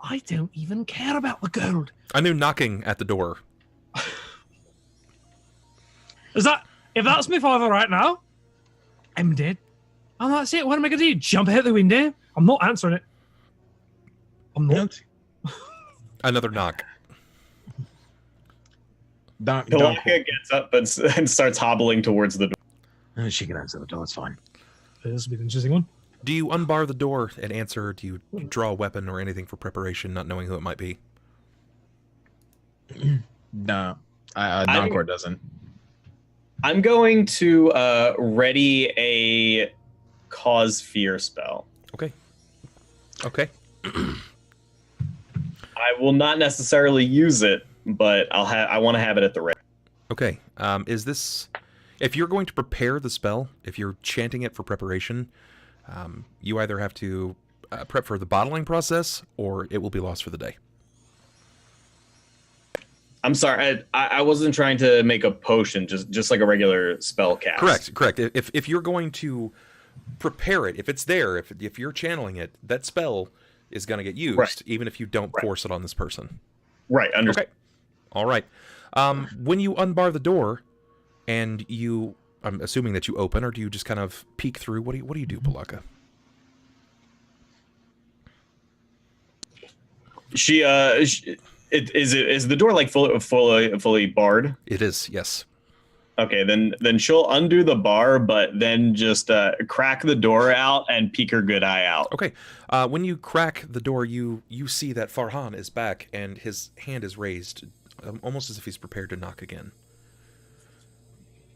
D: I don't even care about the gold.
A: I knew knocking at the door.
D: If that's my father right now, I'm dead. And that's it. What am I going to do? Jump out the window? I'm not answering it. I'm not.
A: Another knock.
E: Pilakka gets up and starts hobbling towards the door.
B: She can answer the door. It's fine.
D: This will be an interesting one.
A: Do you unbar the door and answer? Do you draw a weapon or anything for preparation, not knowing who it might be?
B: No, Donkor doesn't.
E: I'm going to ready a cause fear spell.
A: Okay. Okay.
E: I will not necessarily use it, but I want to have it at the ready.
A: Okay. Is this, if you're going to prepare the spell, if you're chanting it for preparation, you either have to prep for the bottling process, or it will be lost for the day.
E: I'm sorry, I wasn't trying to make a potion, just like a regular spell cast.
A: Correct. If you're going to prepare it, if it's there, if you're channeling it, that spell is going to get used, even if you don't force it on this person.
E: Right, understand.
A: Okay. All right. When you unbar the door, and I'm assuming that you open, or do you just kind of peek through? What do you do, Pilakka?
E: Is the door like fully barred?
A: It is, yes.
E: Okay, then she'll undo the bar, but then just crack the door out and peek her good eye out.
A: Okay. When you crack the door, you see that Farhan is back, and his hand is raised, almost as if he's prepared to knock again.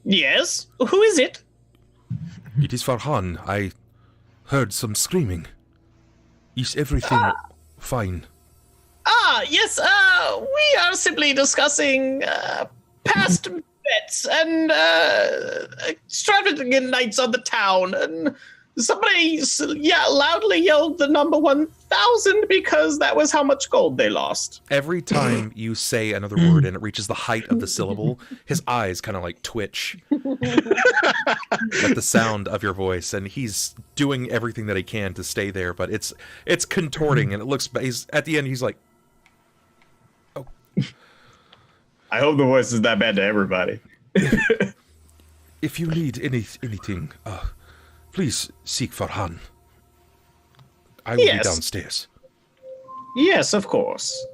H: Yes? Who is it?
A: It is Farhan. I heard some screaming. Is everything fine?
H: Yes, we are simply discussing past bets and extravagant nights on the town, and somebody loudly yelled the number 1,000 because that was how much gold they lost.
A: Every time you say another word and it reaches the height of the syllable, his eyes kind of like twitch at the sound of your voice, and he's doing everything that he can to stay there, but it's contorting, and it looks, at the end he's like, oh.
E: I hope the voice is that bad to everybody.
A: If you need anything, please seek Farhan. I will be downstairs.
E: Yes, of course.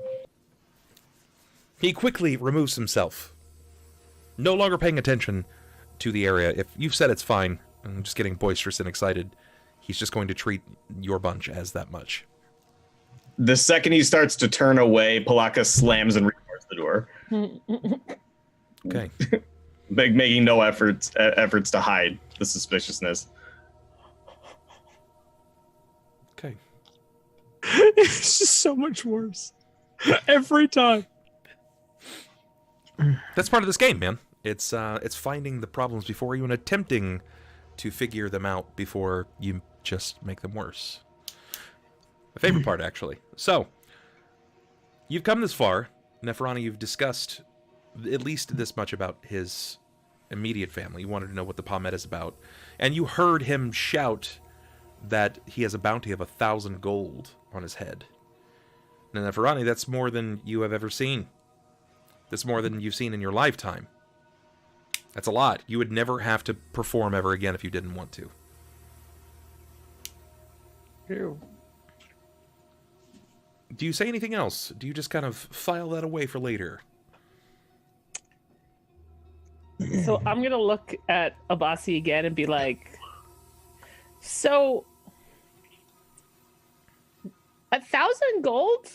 A: He quickly removes himself, no longer paying attention to the area. If you've said it's fine, I'm just getting boisterous and excited, he's just going to treat your bunch as that much.
E: The second he starts to turn away, Pilakka slams and rebars the door.
A: Okay.
E: Making no efforts to hide the suspiciousness.
A: Okay.
D: It's just so much worse every time.
A: That's part of this game, man. It's finding the problems before you and attempting to figure them out before you just make them worse. My favorite part, actually. So, you've come this far. Neferani, you've discussed at least this much about his immediate family. You wanted to know what the Palmet is about. And you heard him shout that he has a bounty of 1,000 gold on his head. Now, Neferani, that's more than you have ever seen. That's more than you've seen in your lifetime. That's a lot. You would never have to perform ever again if you didn't want to.
C: Ew.
A: Do you say anything else? Do you just kind of file that away for later?
C: So I'm gonna look at Abasi again and be like, so 1,000 gold?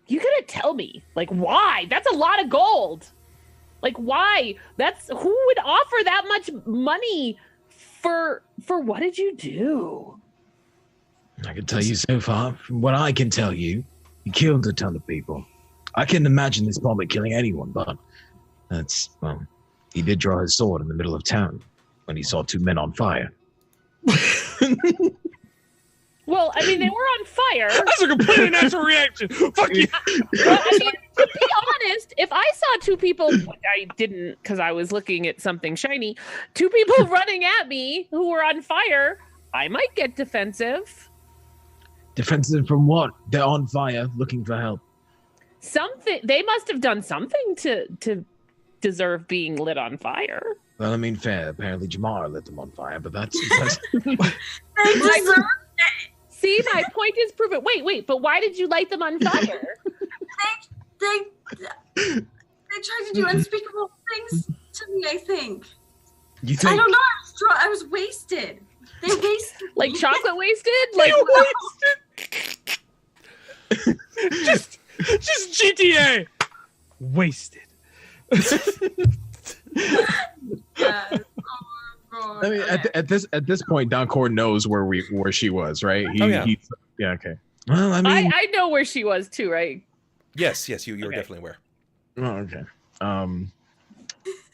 C: You gotta tell me, like, why? That's a lot of gold. Like, why? Who would offer that much money for what did you do?
B: I can tell you so far, from what I can tell you, he killed a ton of people. I couldn't imagine this Palmet killing anyone, but he did draw his sword in the middle of town when he saw two men on fire.
C: Well, I mean, they were on fire.
D: That's a completely natural reaction. Fuck you.
C: Well, I mean, to be honest, if I saw two people, I didn't because I was looking at something shiny, two people running at me who were on fire, I might get defensive.
B: Defensive from what? They're on fire, looking for help.
C: Something they must have done something to deserve being lit on fire.
B: Well, I mean, fair. Apparently, Jammara lit them on fire, but that's
F: They deserve
C: See, my point is proven. Wait, but why did you light them on fire?
F: they tried to do unspeakable things to me, I think.
B: You think?
F: I don't know. I was wasted. They wasted
C: Like
F: me.
C: chocolate wasted? Like
D: Just GTA. Wasted.
F: Yes. Oh,
B: I mean,
F: okay.
B: at this point, Donkor knows where she was, right?
A: Yeah.
B: Yeah. Okay. Well, I mean,
C: I know where she was too, right?
A: Yes, you were
C: Okay.
A: definitely aware.
B: oh, okay.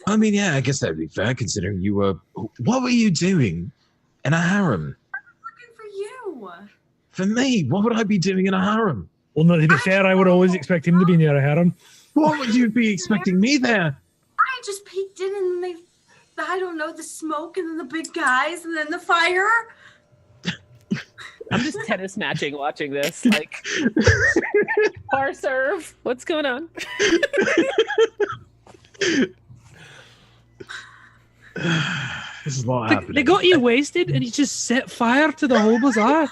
B: I mean, yeah, I guess that'd be fair considering you were. What were you doing in a harem?
F: Looking for you.
B: For me, what would I be doing in a harem?
D: Well, no, to be fair, I would always expect him to be near a harem.
B: What would you be expecting me there?
F: I just peeked in and then I don't know, the smoke and then the big guys and then the fire.
C: I'm just tennis matching watching this. Like par serve. What's going on?
B: This is what happened.
D: They got you wasted, and you just set fire to the whole bazaar.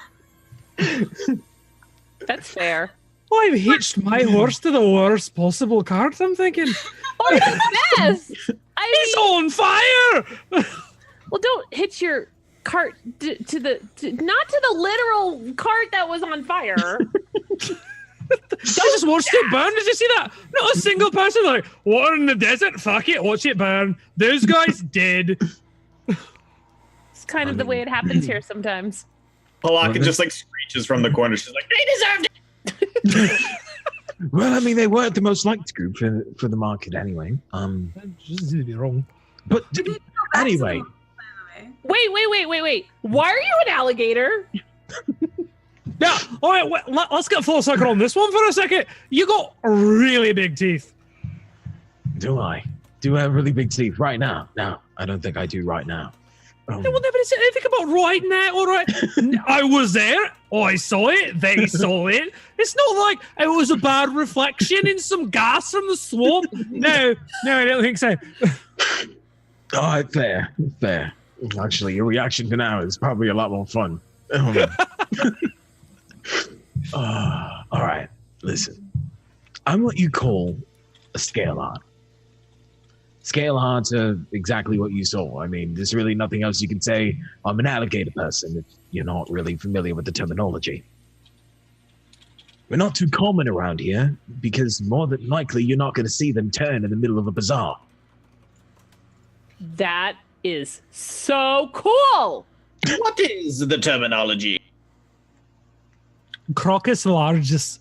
C: That's fair.
D: Oh, I've hitched my horse to the worst possible cart. I'm thinking,
C: Oh, it's the best.
D: it's on fire.
C: Well, don't hitch your cart not to the literal cart that was on fire.
D: I just watched it burn. Did you see that? Not a single person like, water in the desert. Fuck it, watch it burn. Those guys dead.
C: It's kind of the way it happens here sometimes.
E: Palaka just like screeches from the corner. She's like, they deserved it.
B: Well, I mean, they weren't the most liked group for the market anyway.
D: Just to be wrong.
B: But
F: We need to go back to
B: anyway,
F: them, by the way.
C: Wait. Why are you an alligator?
D: Yeah. All right. Let's get full circle on this one for a second. You got really big teeth.
B: do I? Do I have really big teeth right now? No, I don't think I do right now.
D: No one ever said anything about right now. All right. I was there. I saw it. They saw it. It's not like it was a bad reflection in some gas from the swamp. No, I don't think so.
B: All right, fair. Actually, your reaction to now is probably a lot more fun. All right, listen. I'm what you call a scale art. Scale arts are exactly what you saw. I mean, there's really nothing else you can say. I'm an alligator person if you're not really familiar with the terminology. We're not too common around here because more than likely you're not going to see them turn in the middle of a bazaar.
C: That is so cool.
E: What is the terminology?
D: Crocus largus.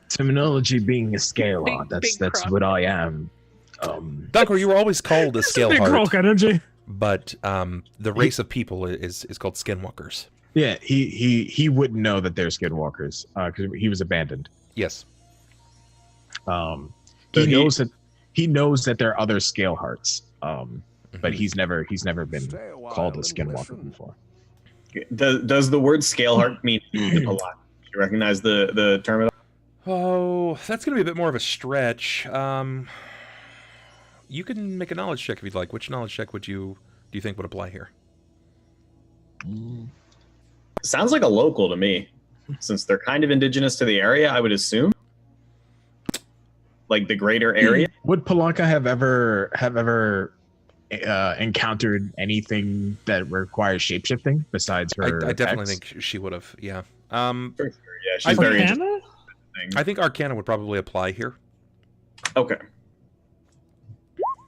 B: Terminology being a scale art.
C: big
B: That's
C: croc.
B: what I am.
A: Donkor, you were always called a scale
D: Big
A: heart,
D: croc energy.
A: but the race of people is called skinwalkers.
B: Yeah, he wouldn't know that they're skinwalkers because he was abandoned.
A: Yes.
E: So
B: He
E: he-
B: knows that there are other scale hearts. But he's never been called a skinwalker before.
E: Does the word scale heart mean a lot? Do you recognize the term?
A: Oh, that's going to be a bit more of a stretch. You can make a knowledge check if you'd like. Which knowledge check do you think would apply here?
E: Sounds like a local to me, since they're kind of indigenous to the area. I would assume, like the greater area.
B: Would Pilakka have ever encountered anything that requires shapeshifting besides her?
A: I definitely
B: attacks?
A: think she would have. Yeah.
E: For sure, yeah, she's
A: I
E: very
A: think-
E: interesting.
A: I think Arcana would probably apply here.
E: Okay.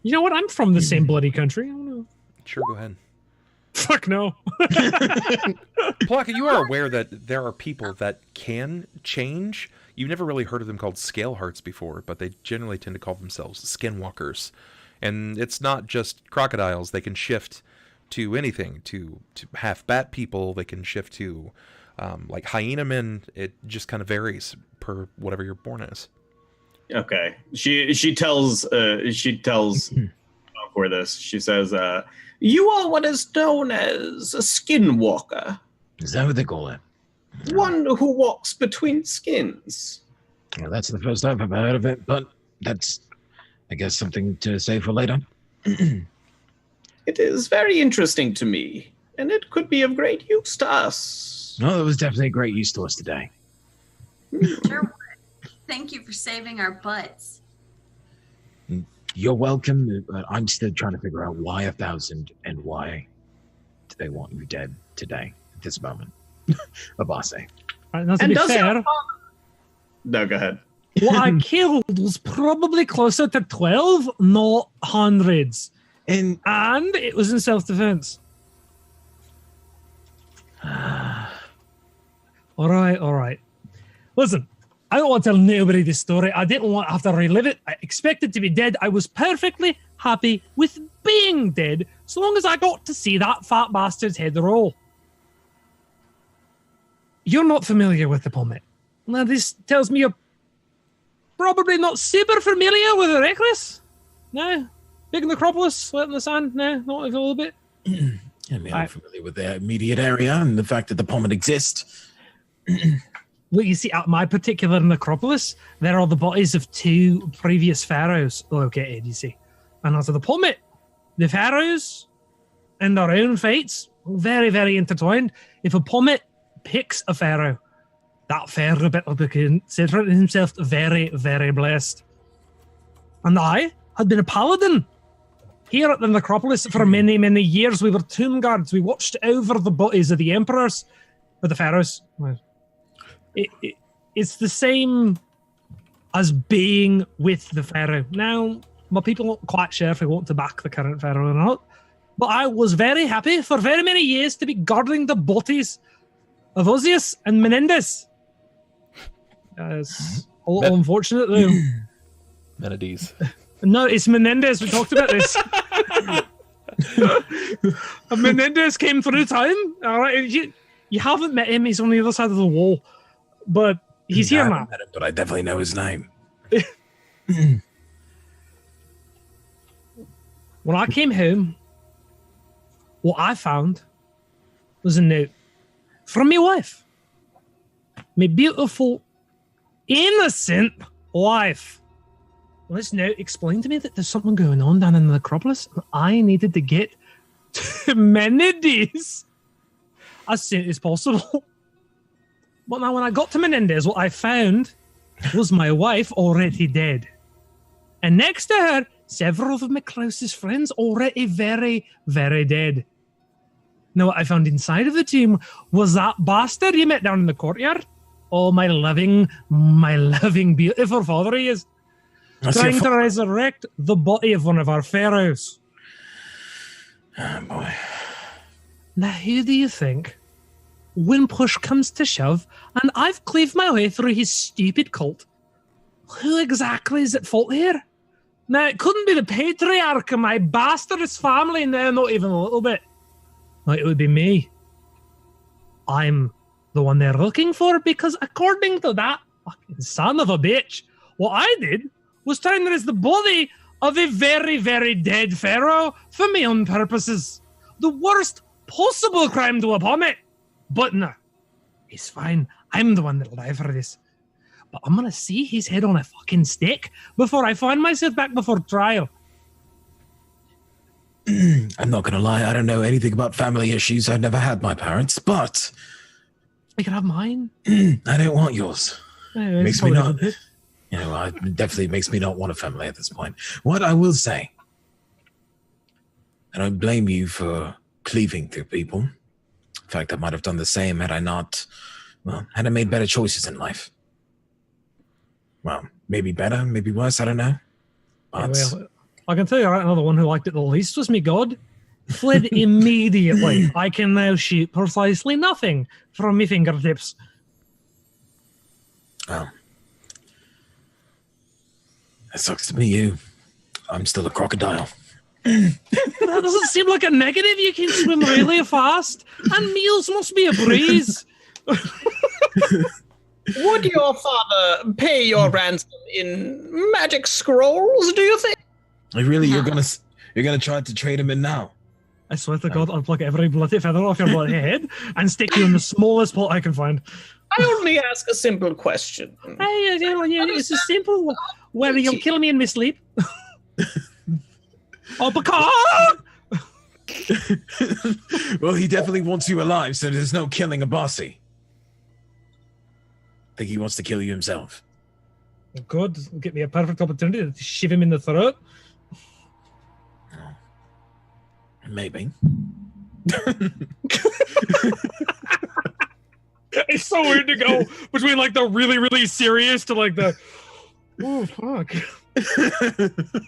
D: You know what? I'm from the same bloody country. I don't know.
A: Sure, go ahead.
D: Fuck no.
A: Pilakka, you are aware that there are people that can change. You've never really heard of them called scale hearts before, but they generally tend to call themselves skinwalkers. And it's not just crocodiles. They can shift to anything, to half bat people. They can shift to like hyena men. It just kind of varies per whatever you're born as.
E: Okay. She tells Donkor Donkor this. She says, "You are what is known as a skinwalker.
B: Is that what they call it?
E: One who walks between skins."
B: Well, that's the first I've ever heard of it, but that's, I guess, something to say for later.
E: It is very interesting to me, and it could be of great use to us.
B: No, it was definitely great use to us today.
F: Sure would. Thank you for saving our butts.
B: You're welcome. I'm still trying to figure out why 1,000 and why do they want you dead today, at this moment. Abasi.
D: Now, to be fair,
E: No, go ahead.
D: what I killed was probably closer to 12, not hundreds.
B: And
D: it was in self-defense. All right. Listen, I don't want to tell nobody this story. I didn't want to have to relive it. I expected to be dead. I was perfectly happy with being dead, so long as I got to see that fat bastard's head roll. You're not familiar with the Pommet. Now, this tells me you're probably not super familiar with the Reckless. No? Big Necropolis, Sweat in the Sand? No? Not even a little bit?
B: I mean, I'm familiar with the immediate area and the fact that the Pommet exists.
D: Well, you see, at my particular necropolis, there are the bodies of 2 previous pharaohs located, you see. And as of the Pommet, the pharaohs and their own fates, very, very intertwined. If a Pommet picks a pharaoh, that pharaoh better consider himself very, very blessed. And I had been a paladin here at the necropolis for many, many years. We were tomb guards. We watched over the bodies of the emperors, or the pharaohs. It's the same as being with the pharaoh. Now, my people aren't quite sure if we want to back the current pharaoh or not, but I was very happy for very many years to be guarding the bodies of Osius and Menendez. It's a little unfortunate, though.
A: Menendez.
D: No, it's Menendez. We talked about this. Menendez came through time. All right, you haven't met him. He's on the other side of the wall. But he's here now.
B: Met him, but I definitely know his name.
D: When I came home, what I found was a note from my wife. My beautiful, innocent wife. Well, this note explained to me that there's something going on down in the necropolis, and I needed to get to Menendez as soon as possible. But now when I got to Menendez, what I found was my wife already dead. And next to her, several of my closest friends already very, very dead. Now what I found inside of the tomb was that bastard you met down in the courtyard. Oh, my loving, beautiful father he is. Trying to resurrect the body of one of our pharaohs.
B: Oh, boy.
D: Now who do you think, when push comes to shove, and I've cleaved my way through his stupid cult, who exactly is at fault here? Now, it couldn't be the patriarch of my bastard's family, no, not even a little bit. No, it would be me. I'm the one they're looking for, because according to that fucking son of a bitch, what I did was try and raise the body of a very, very dead pharaoh for my own purposes. The worst possible crime to a Pommet. But no, it's fine. I'm the one that'll die for this. But I'm going to see his head on a fucking stick before I find myself back before trial.
B: I'm not going to lie. I don't know anything about family issues. I've never had my parents, but...
D: You can have mine.
B: I don't want yours. Makes me not...
D: Good.
B: You know, it definitely makes me not want a family at this point. What I will say, I don't blame you for cleaving through people. In fact, I might have done the same had I not, had I made better choices in life. Well, maybe better, maybe worse, I don't know. But...
D: Yeah, well, I can tell you, right, another one who liked it the least was me god. Fled immediately. I can now shoot precisely nothing from my fingertips.
B: Oh. That sucks to be you. I'm still a crocodile.
D: That doesn't seem like a negative. You can swim really fast, and meals must be a breeze.
H: Would your father pay your ransom in magic scrolls, do you think?
B: Really, you're
G: You're gonna try to trade him in now?
D: I swear to God, I'll pluck every bloody feather off your bloody head and stick you in the smallest pot I can find.
H: I only ask a simple question.
D: It's a simple one. Whether you'll kill me in my sleep. Oh, because...
G: Well, he definitely wants you alive, so there's no killing Abasi. I think he wants to kill you himself.
D: Good. Get me a perfect opportunity to shove him in the throat.
G: Maybe.
D: It's so weird to go between like the really, really serious to like the oh fuck.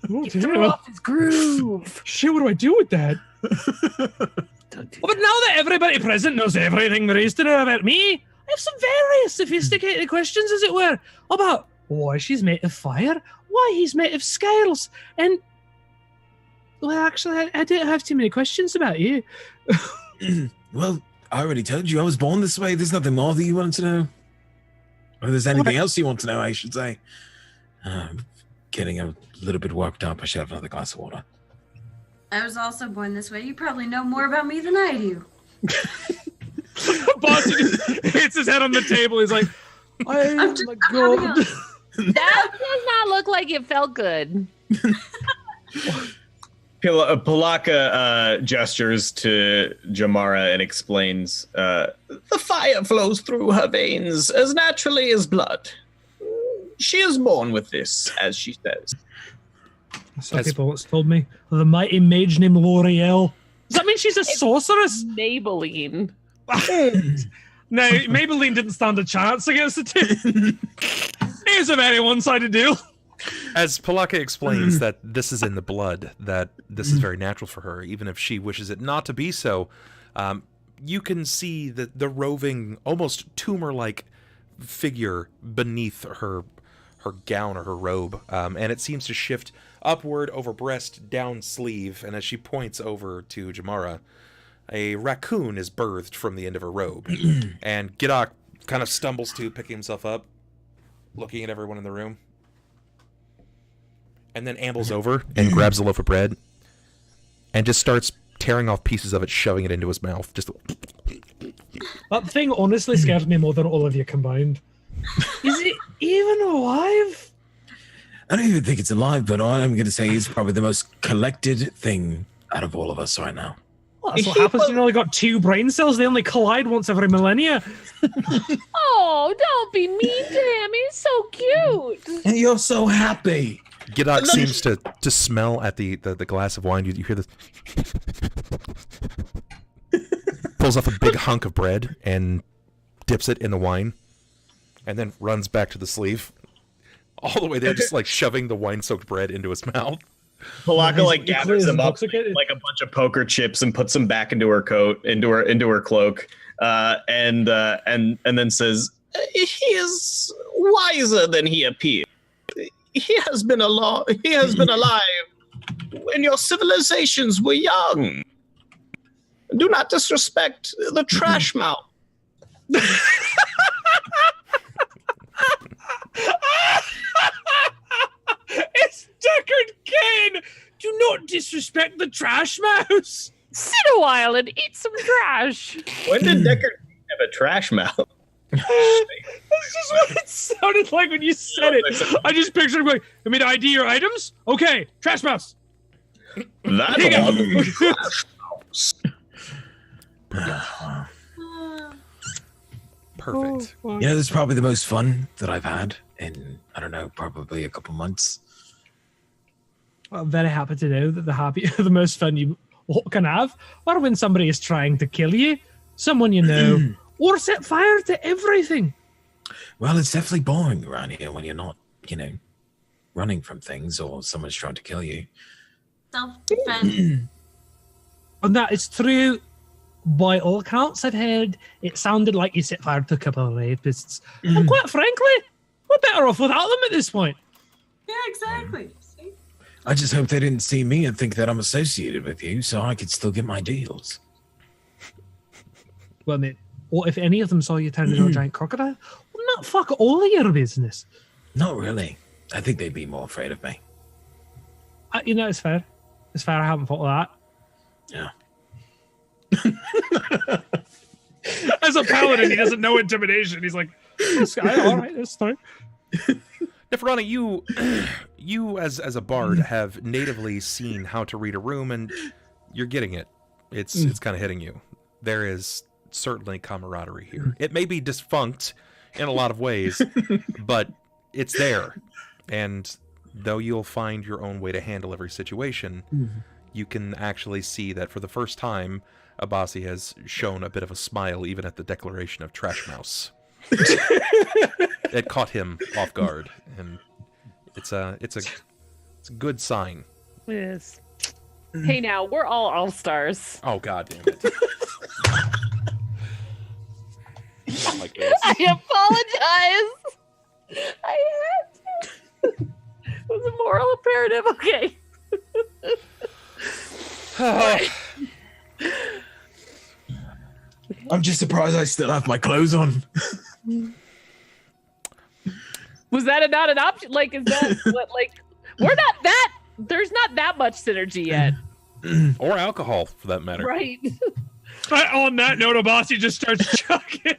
D: Oh,
C: Threw off his groove.
D: Shit, what do I do with that? But now that everybody present knows everything there is to know about me, I have some very sophisticated questions, as it were, about why she's made of fire, why he's made of scales, and well, actually, I don't have too many questions about you.
G: Well, I already told you I was born this way. There's nothing more that you want to know. Or there's anything else you want to know, I should say. I'm getting a little bit worked up. I should have another glass of water.
F: I was also born this way. You probably know more about me than I do.
D: Boss just hits his head on the table. He's like,
F: I'm just
D: God.
C: That does not look like it felt good.
E: Pilakka gestures to Jammara and explains,
H: The fire flows through her veins as naturally as blood. She is born with this, as she says.
D: Some people once told me the mighty mage named L'Oreal. Does that mean she's a sorceress?
C: Maybelline.
D: No, Maybelline didn't stand a chance against the two. It was a very one-sided deal.
A: As Pilakka explains that this is in the blood, that this is very natural for her, even if she wishes it not to be so, you can see the roving, almost tumor-like figure beneath her gown or her robe, and it seems to shift upward over breast, down sleeve, and as she points over to Jammara, a raccoon is birthed from the end of her robe, and Gidok kind of stumbles to picking himself up, looking at everyone in the room. And then ambles over and grabs a loaf of bread and just starts tearing off pieces of it, shoving it into his mouth. Just
D: that thing honestly scares me more than all of you combined. Is it even alive?
G: I don't even think it's alive, but all I'm going to say is probably the most collected thing out of all of us right now.
D: Well, that's what happens when you only got 2 brain cells. They only collide once every millennia.
C: Oh, don't be mean to him. He's so cute.
G: And you're so happy.
A: Gidok seems to smell at the glass of wine. You hear this? Pulls off a big hunk of bread and dips it in the wine, and then runs back to the sleeve. All the way there, just like shoving the wine-soaked bread into his mouth.
E: Pilakka gathers them up like a bunch of poker chips and puts them back into her coat, into her cloak, and then says,
H: He is wiser than he appears. He has been alive when your civilizations were young. Do not disrespect the trash mouth.
D: It's Deckard Cain! Do not disrespect the trash mouse!
C: Sit a while and eat some trash.
E: When did Deckard have a trash mouth?
D: That's just what it sounded like when you said it. I just pictured him going, "You mean ID your items? Okay, trash mouse."
E: That's a trash mouse.
A: Perfect.
G: You know, this is probably the most fun that I've had in, I don't know, probably a couple months.
D: I'm very happy to know that the most fun you can have are when somebody is trying to kill you, someone you know, or set fire to everything.
G: Well, it's definitely boring around here when you're not, running from things or someone's trying to kill you.
F: Self-defense.
D: And that is true. By all accounts I've heard, it sounded like you set fire to a couple of rapists. And quite frankly, we're better off without them at this point.
F: Yeah, exactly. See?
G: I just hope they didn't see me and think that I'm associated with you so I could still get my deals.
D: Well, mate, what if any of them saw you turn into a giant crocodile? Wouldn't that fuck all of your business?
G: Not really. I think they'd be more afraid of me.
D: It's fair. It's fair, I haven't thought of
G: Yeah.
D: that. As a paladin, he doesn't know intimidation. He's like, this guy, all right, that's fine.
A: Neferani, you as a bard have natively seen how to read a room, and you're getting it. It's kind of hitting you. There is certainly camaraderie here. It may be defunct in a lot of ways, but it's there. And though you'll find your own way to handle every situation, you can actually see that for the first time, Abasi has shown a bit of a smile even at the declaration of Trash Mouse. It caught him off guard, and it's a good sign.
C: Yes. Hey, now we're all stars.
A: Oh, god damn it! Not like this.
C: I apologize. I had to. It was a moral imperative. Okay.
G: I'm just surprised I still have my clothes on.
C: Was that not an option? Like, is that what? Like, we're not that. There's not that much synergy yet.
A: Or alcohol, for that matter.
C: Right.
D: On that note, Abasi just starts chugging.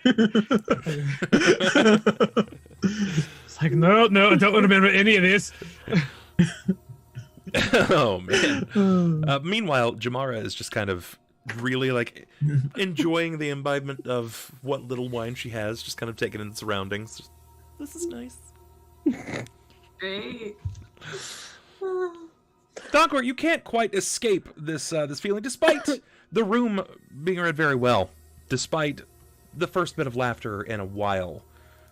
D: It's like, no, I don't want to remember any of this.
A: Oh, man. Meanwhile, Jammara is just kind of really, like, enjoying the imbibement of what little wine she has, just kind of taking in the surroundings. Just, this is nice.
F: Great.
A: Donkor, you can't quite escape this feeling, despite the room being read very well, despite the first bit of laughter in a while.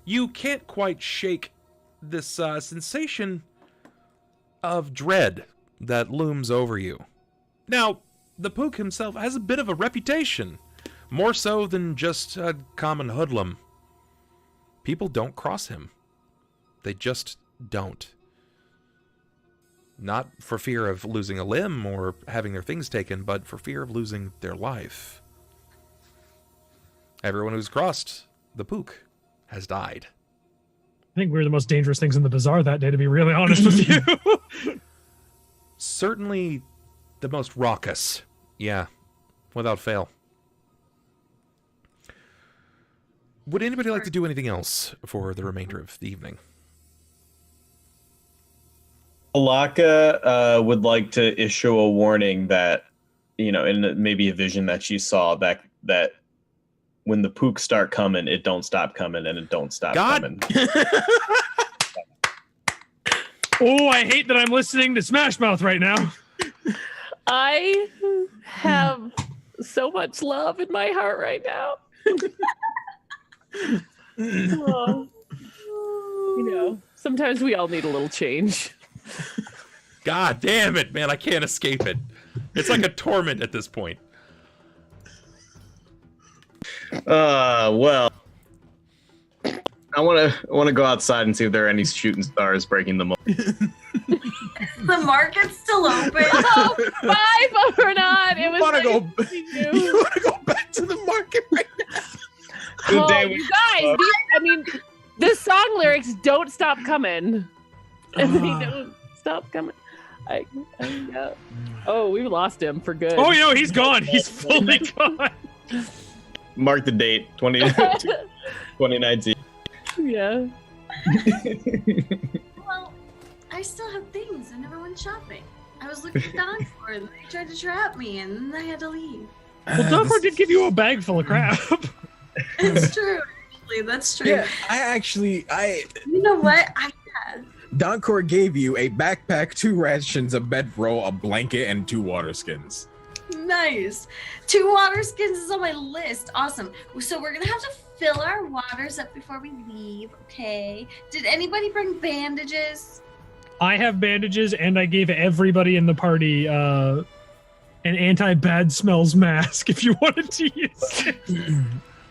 A: You can't quite shake this sensation of dread that looms over you. Now, the Pook himself has a bit of a reputation, more so than just a common hoodlum. People don't cross him. They just don't. Not for fear of losing a limb or having their things taken, but for fear of losing their life. Everyone who's crossed the Pook has died.
D: I think we were the most dangerous things in the bazaar that day, to be really honest with you.
A: Certainly the most raucous. Yeah, without fail. Would anybody like to do anything else for the remainder of the evening?
E: Pilakka would like to issue a warning that, in maybe a vision that she saw, that when the Pooks start coming, it don't stop coming, and it don't stop coming.
D: Oh, I hate that I'm listening to Smash Mouth right now.
C: I have so much love in my heart right now. Oh, sometimes we all need a little change.
A: God damn it, man, I can't escape it. It's like a torment at this point.
E: Well, I want to go outside and see if there are any shooting stars breaking the mold.
F: The market's still open.
C: Oh, bye, Bubbernaut. It was
G: You
C: you.
G: want to go back to the market right now?
E: Good day,
C: You guys, the song lyrics don't stop coming. And they don't stop coming. Oh, we lost him for good.
D: Oh, he's gone. He's fully gone.
E: Mark the date, 2019.
C: Yeah.
F: Well, I still have things. I never went shopping. I was looking at Donkor and they tried to trap me and I had to leave.
D: Well, Donkor did give you a bag full of crap.
F: It's true, actually. That's true.
G: Yeah,
F: You know what?
G: Donkor gave you a backpack, 2 rations, a bedroll, a blanket, and 2 water skins.
F: Nice. 2 water skins is on my list. Awesome. So we're gonna have to fill our waters up before we leave. Okay. Did anybody bring bandages?
D: I have bandages, and I gave everybody in the party an anti-bad smells mask if you wanted to use it.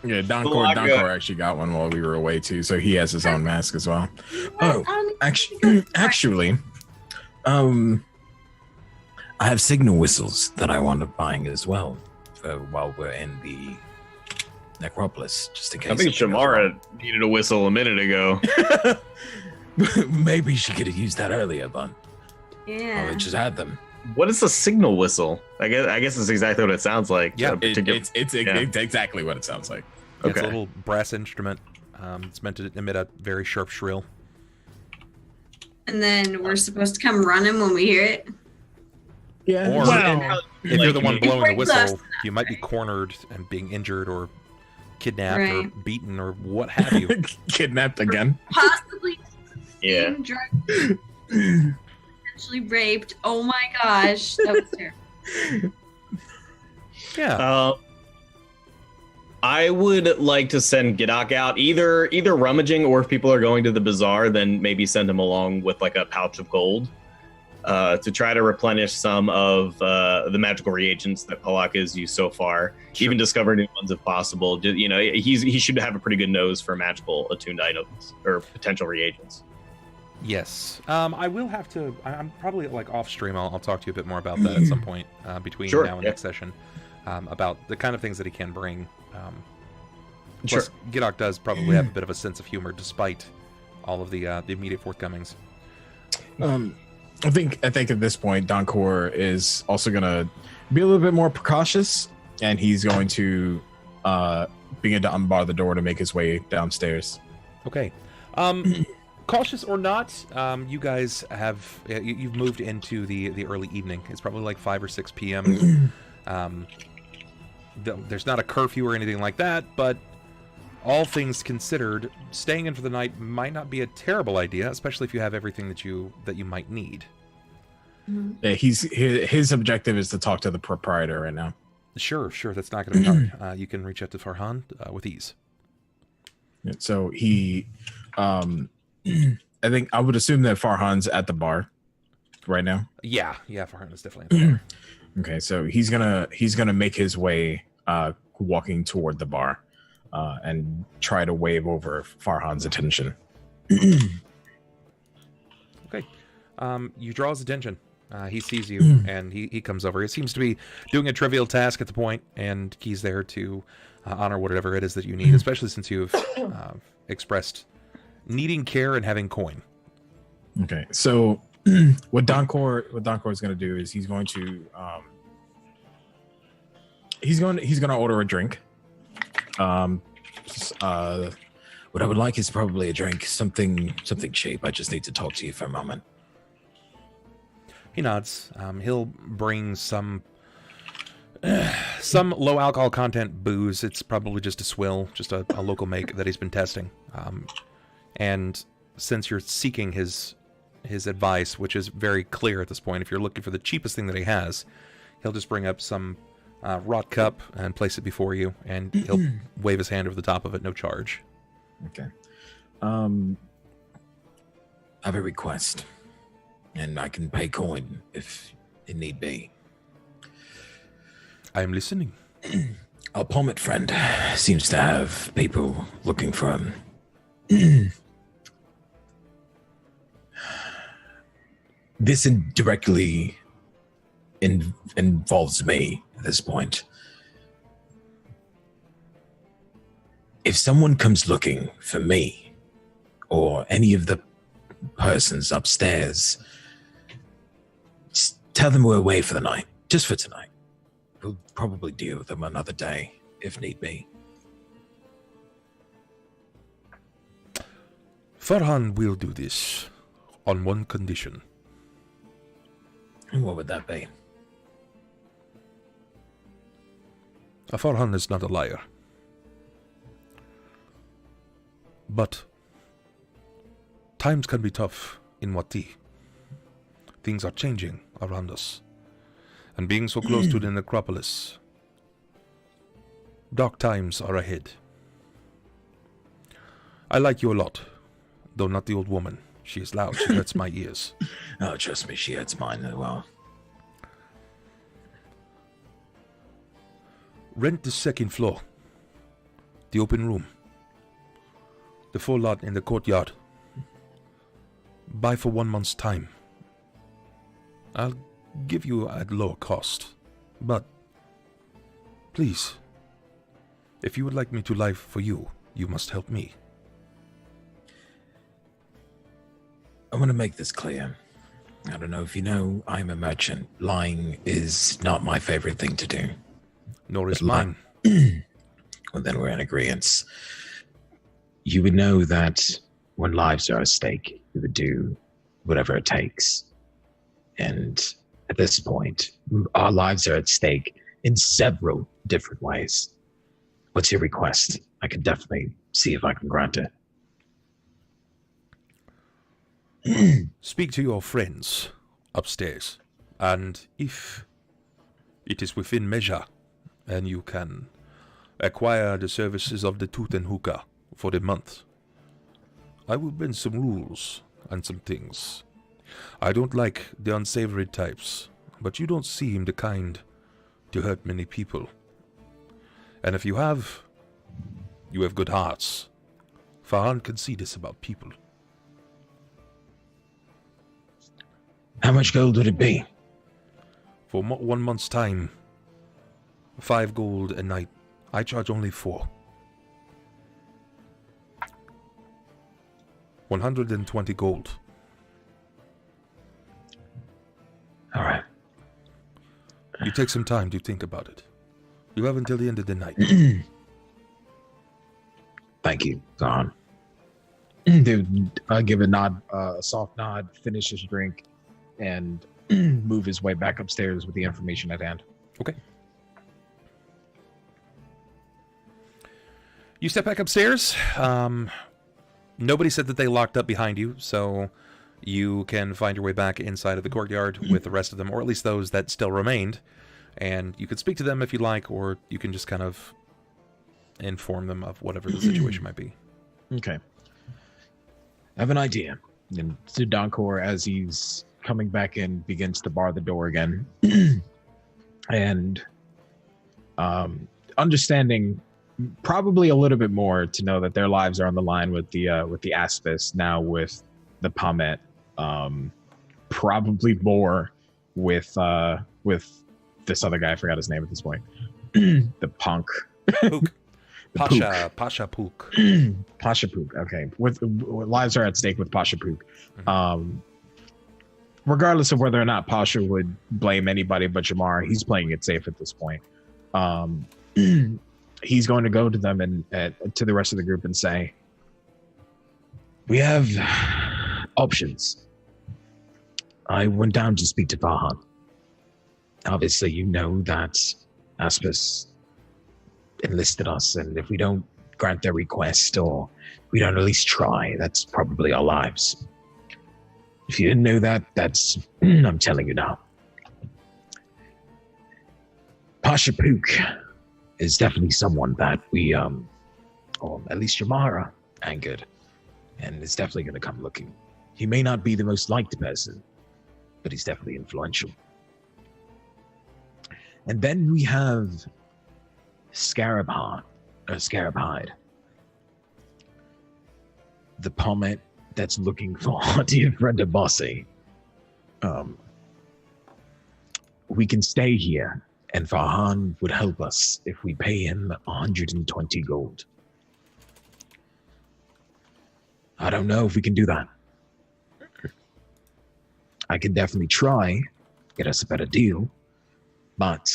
G: Yeah, Donkor actually got one while we were away too, so he has his own mask as well. Oh, actually, I have signal whistles that I wound up buying as well while we're in the Necropolis, just in case.
E: I think Jammara needed a whistle a minute ago.
G: Maybe she could have used that earlier, but
F: Yeah.
G: I just had them.
E: What is a signal whistle? I guess it's exactly what it sounds like.
A: Yeah,
G: It's exactly what it sounds like.
A: It's a
E: Okay.
A: little brass instrument. It's meant to emit a very sharp shrill.
F: And then we're supposed to come running when we hear it.
G: Yeah.
A: Or
D: Well,
A: if you're the one blowing the
F: We're close
A: whistle, you might be cornered and being injured or kidnapped or
F: Right.
A: beaten or what have you.
G: Kidnapped again.
F: Possibly
E: Yeah.
F: being drugged, potentially raped. Oh my gosh, that was terrible.
A: Yeah.
E: I would like to send Gidok out, either rummaging, or if people are going to the bazaar, then maybe send him along with like a pouch of gold to try to replenish some of the magical reagents that Pilakka has used so far.
A: Sure.
E: Even discover new ones if possible. You know, he should have a pretty good nose for magical attuned items or potential reagents.
A: Yes. I will have to. I'm probably like off stream. I'll talk to you a bit more about that at some point between
E: Sure,
A: now and
E: yeah.
A: next session about the kind of things that he can bring.
E: Sure.
A: Plus, Gidok does probably have a bit of a sense of humor despite all of the immediate forthcomings.
G: I think at this point, Donkor is also gonna be a little bit more precautious, and he's going to begin to unbar the door to make his way downstairs.
A: Okay. Cautious or not, you guys have you've moved into the early evening. It's probably like 5 or 6 p.m. There's not a curfew or anything like that, but all things considered, staying in for the night might not be a terrible idea, especially if you have everything that you might need.
G: Yeah, his objective is to talk to the proprietor right now.
A: Sure, that's not going to be hard. You can reach out to Farhan with ease.
G: Yeah, so he, I think I would assume that Farhan's at the bar right now.
A: Yeah, Farhan is definitely in the bar.
G: Okay, so he's gonna make his way walking toward the bar and try to wave over Farhan's attention.
A: Okay. You draw his attention. He sees you, and he comes over. He seems to be doing a trivial task at the point, and he's there to honor whatever it is that you need, especially since you've expressed needing care and having coin.
G: Okay, so what Donkor is going to do is he's going to order a drink. What I would like is probably a drink, something cheap. I just need to talk to you for a moment.
A: He nods. He'll bring some low alcohol content booze. It's probably just a swill, just a local make that he's been testing. And since you're seeking his advice, which is very clear at this point, if you're looking for the cheapest thing that he has, he'll just bring up some rot cup and place it before you, and he'll wave his hand over the top of it, no charge.
G: Okay. I have a request, and I can pay coin if it need be.
A: I am listening.
G: Our plummet friend seems to have people looking for him. This indirectly involves me at this point. If someone comes looking for me or any of the persons upstairs, just tell them we're away for the night, just for tonight. We'll probably deal with them another day if need be.
A: Farhan will do this on one condition.
G: And what would that be?
A: Farhan is not a liar. But times can be tough in Wati. Things are changing around us. And being so close to the Necropolis, dark times are ahead. I like you a lot, though not the old woman. She is loud, she hurts my ears.
G: Oh, trust me, she hurts mine as well.
A: Rent the second floor, the open room, the full lot in the courtyard. Buy for 1 month's time. I'll give you at lower cost, but please, if you would like me to live for you, you must help me.
G: I want to make this clear. I don't know if you know, I'm a merchant. Lying is not my favorite thing to do.
A: Nor is
G: But
A: mine.
G: Well, then we're in agreement. You would know that when lives are at stake, you would do whatever it takes. And at this point, our lives are at stake in several different ways. What's your request? I can definitely see if I can grant it.
A: Speak to your friends upstairs, and if it is within measure, and you can acquire the services of the Tooth and Hookah for the month, I will bend some rules and some things. I don't like the unsavory types, but you don't seem the kind to hurt many people. And if you have good hearts. Farhan can see this about people.
G: How much gold would it be?
A: For 1 month's time, 5 gold a night. I charge only 4. 120 gold.
G: All right.
A: You take some time to think about it. You have until the end of the night.
B: Thank you, Farhan. Dude, I give a nod, a soft nod, finish his drink, and move his way back upstairs with the information at hand.
A: Okay. You step back upstairs. Nobody said that they locked up behind you, so you can find your way back inside of the courtyard with the rest of them, or at least those that still remained. And you can speak to them if you like, or you can just kind of inform them of whatever the situation might be.
B: Okay. I have an idea. And to Donkor, as he's coming back in, begins to bar the door again. And understanding probably a little bit more to know that their lives are on the line with the Aspis, now with the Pamet. Probably more with this other guy, I forgot his name at this point. The punk.
A: Pook. Pasha Pook.
B: Pasha Pook, okay. With lives are at stake with Pasha Pook.
A: Mm-hmm.
B: Regardless of whether or not Pasha would blame anybody but Jammara, he's playing it safe at this point. He's going to go to them and to the rest of the group and say, we have options. I went down to speak to Farhan. Obviously, you know that Aspis enlisted us, and if we don't grant their request, or we don't at least try, that's probably our lives. If you didn't know that, that's I'm telling you now. Pasha Pook is definitely someone that we or at least Jammara angered, and is definitely going to come looking. He may not be the most liked person, but he's definitely influential. And then we have Scarab Hide. The Pamet that's looking for our dear friend Abasi. We can stay here, and Farhan would help us if we pay him 120 gold. I don't know if we can do that. I can definitely try, get us a better deal, but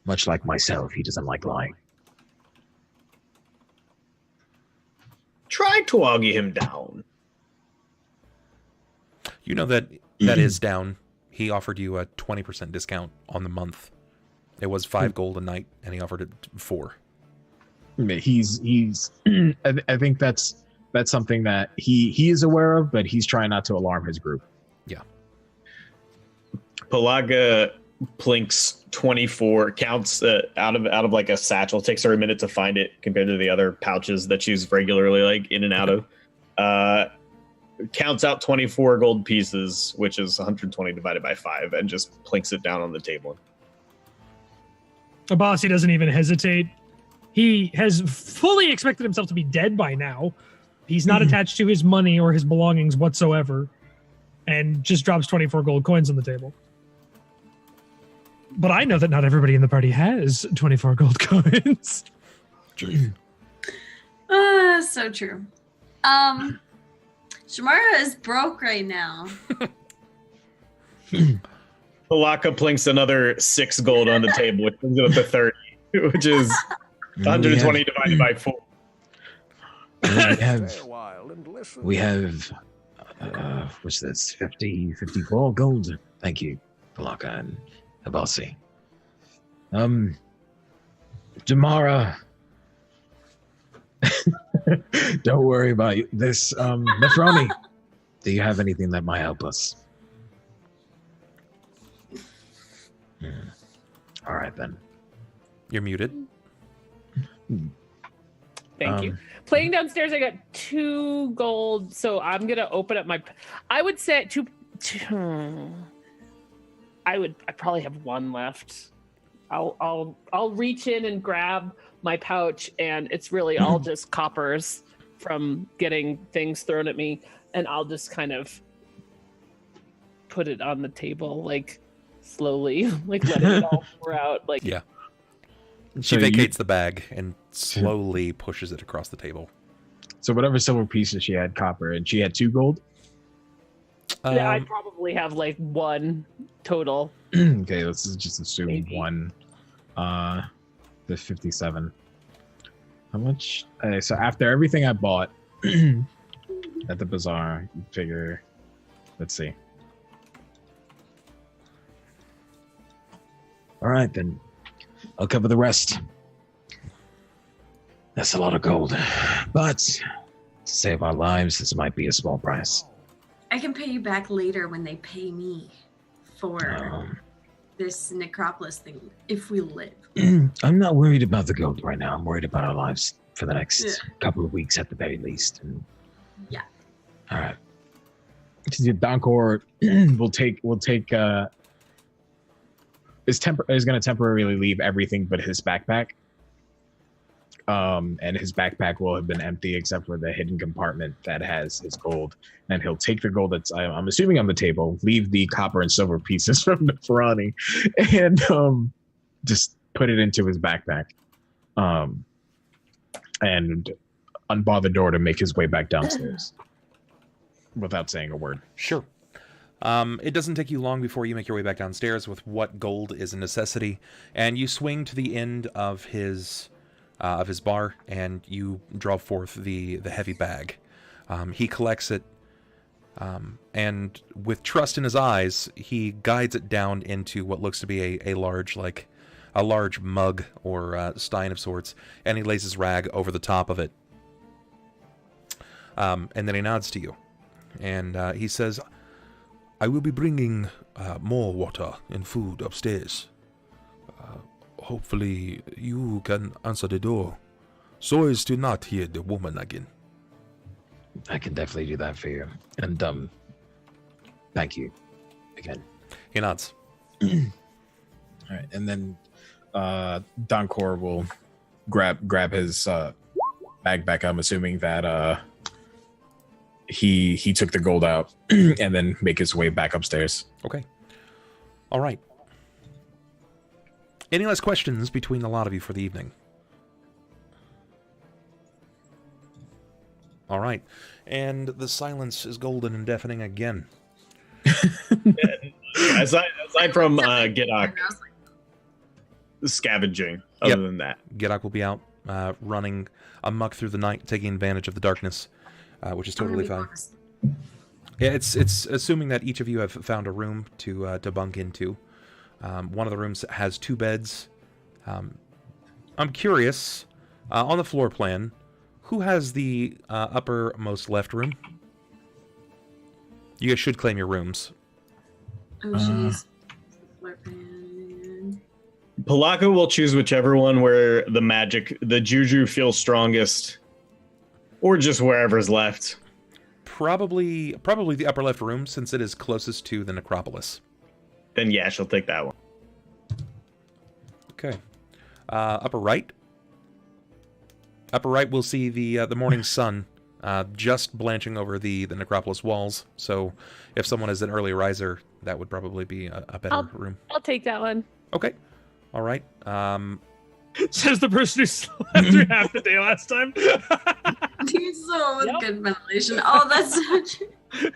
B: much like myself, he doesn't like lying.
E: Try to argue him down.
A: You know that is down. He offered you a 20% discount on the month. It was 5 gold a night, and he offered it 4.
B: He's I think that's something that he is aware of, but he's trying not to alarm his group.
A: Yeah.
E: Pilakka plinks 24, counts out of like a satchel. It takes her a minute to find it compared to the other pouches that she's regularly like in and out of. Counts out 24 gold pieces, which is 120 divided by 5, and just plinks it down on the table.
D: Abasi doesn't even hesitate. He has fully expected himself to be dead by now. He's not attached to his money or his belongings whatsoever, and just drops 24 gold coins on the table. But I know that not everybody in the party has 24 gold coins.
F: So true. Jammara is broke right now.
E: Pilakka plinks another 6 gold on the table, which brings it up to 30, which is 120 divided by 4.
B: We have what's this? 54 gold. Thank you, Pilakka and Abasi. Jammara. Don't worry about this. Neferani, do you have anything that might help us? All right, then.
A: You're muted.
C: Thank you. Playing downstairs, I got 2 gold, so I'm gonna open up my. I would say two. I probably have 1 left. I'll reach in and grab my pouch, and it's really all just coppers from getting things thrown at me, and I'll just kind of put it on the table, like slowly, like letting it all pour out. Like
A: Yeah. She vacates the bag and slowly pushes it across the table.
B: So whatever silver pieces she had, copper, and she had 2 gold?
C: Yeah, I probably have like 1 total.
B: Okay, let's just assume
C: Maybe.
B: 1. The 57. How much? So after everything I bought at the bazaar, you figure, let's see. All right, then. I'll cover the rest. That's a lot of gold. But to save our lives, this might be a small price.
F: I can pay you back later when they pay me for this Necropolis thing, if we live.
B: I'm not worried about the gold right now. I'm worried about our lives for the next couple of weeks at the very least. And,
F: yeah.
B: All right. Donkor will take is going to temporarily leave everything but his backpack. And his backpack will have been empty except for the hidden compartment that has his gold. And he'll take the gold that's, I'm assuming, on the table, leave the copper and silver pieces from Neferani, and just put it into his backpack. And unbar the door to make his way back downstairs without saying a word.
A: Sure. It doesn't take you long before you make your way back downstairs with what gold is a necessity, and you swing to the end of his bar, and you draw forth the heavy bag. He collects it, and with trust in his eyes, he guides it down into what looks to be a large mug or stein of sorts, and he lays his rag over the top of it. And then he nods to you, and he says, "I will be bringing more water and food upstairs. Hopefully you can answer the door so as to not hear the woman again."
B: I can definitely do that for you. And thank you again.
A: He nods.
B: All right, and then Donkor will grab his bag back. I'm assuming that he took the gold out and then make his way back upstairs.
A: Okay. All right. Any last questions between the lot of you for the evening? All right. And the silence is golden and deafening again.
E: aside from Gidok scavenging, other than that.
A: Gidok will be out running amok through the night, taking advantage of the darkness, which is totally fine. Yeah, it's assuming that each of you have found a room to bunk into. One of the rooms has 2 beds. I'm curious, on the floor plan, who has the uppermost left room? You guys should claim your rooms.
F: Oh, jeez.
E: Pilakka will choose whichever one where the juju feels strongest, or just wherever's left.
A: Probably the upper left room, since it is closest to the Necropolis.
E: Then yeah, she'll take that one.
A: Okay. Upper right. Upper right, we'll see the morning sun just blanching over the Necropolis walls. So if someone is an early riser, that would probably be a better room.
C: I'll take that one.
A: Okay. All right.
D: Says the person who slept through half the day last time.
F: Dude, so with
C: Yep.
F: good ventilation. Oh, that's so true.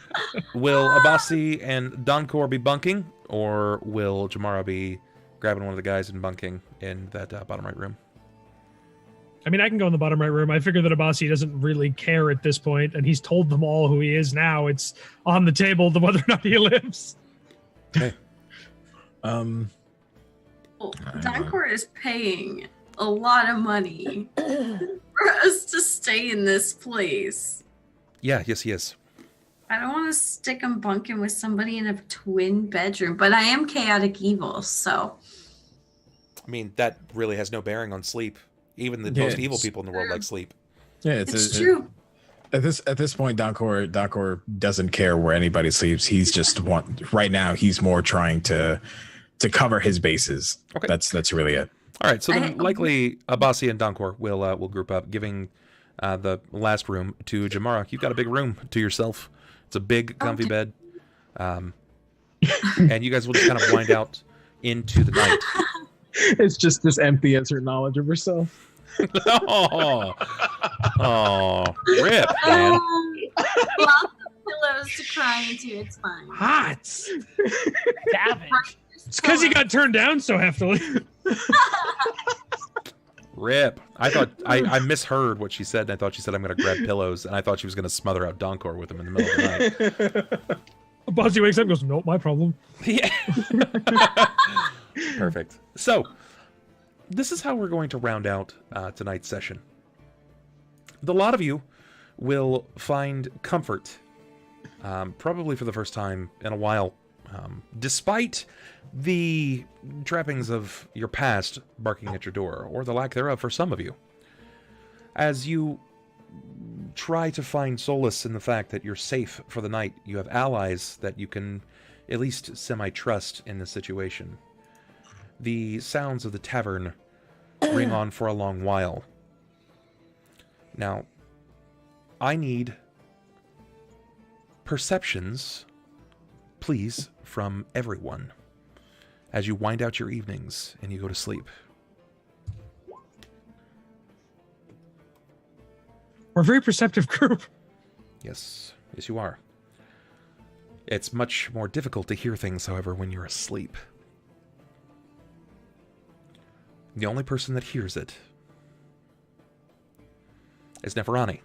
A: Will Abasi and Donkor be bunking, or will Jammara be grabbing one of the guys and bunking in that bottom right room?
D: I mean, I can go in the bottom right room. I figure that Abasi doesn't really care at this point, and he's told them all who he is now. It's on the table to whether or not he lives.
A: Okay.
F: Well, Donkor is paying a lot of money for us to stay in this place.
A: Yeah, yes, he is.
F: I don't want to stick him bunking with somebody in a twin bedroom, but I am chaotic evil, so.
A: I mean, that really has no bearing on sleep. Even the most evil people in the world like sleep.
G: Yeah,
F: It's true.
G: At this point, Donkor doesn't care where anybody sleeps. He's just right now. He's more trying to cover his bases.
A: Okay.
G: That's really it.
A: All right, so then likely Abasi and Donkor will group up, giving the last room to Jammara. You've got a big room to yourself. It's a big, comfy bed. And you guys will just kind of wind out into the night.
B: It's just as empty as her knowledge of herself.
A: Oh, rip, man.
F: Lots of pillows to cry into. It's fine.
D: Hot.
C: Savage.
D: It's because you got turned down so heftily.
A: Rip. I thought I misheard what she said, and I thought she said I'm going to grab pillows, and I thought she was going to smother out Donkor with him in the middle of the night.
D: Abasi wakes up and goes, nope, my problem.
A: Yeah. Perfect. So, this is how we're going to round out tonight's session. The lot of you will find comfort, probably for the first time in a while, despite the trappings of your past barking at your door, or the lack thereof for some of you. As you try to find solace in the fact that you're safe for the night, you have allies that you can at least semi-trust in this situation. The sounds of the tavern ring on for a long while. Now, I need perceptions, please, from everyone as you wind out your evenings and you go to sleep.
D: We're a very perceptive group.
A: Yes, yes you are. It's much more difficult to hear things, however, when you're asleep. The only person that hears it is Neferani.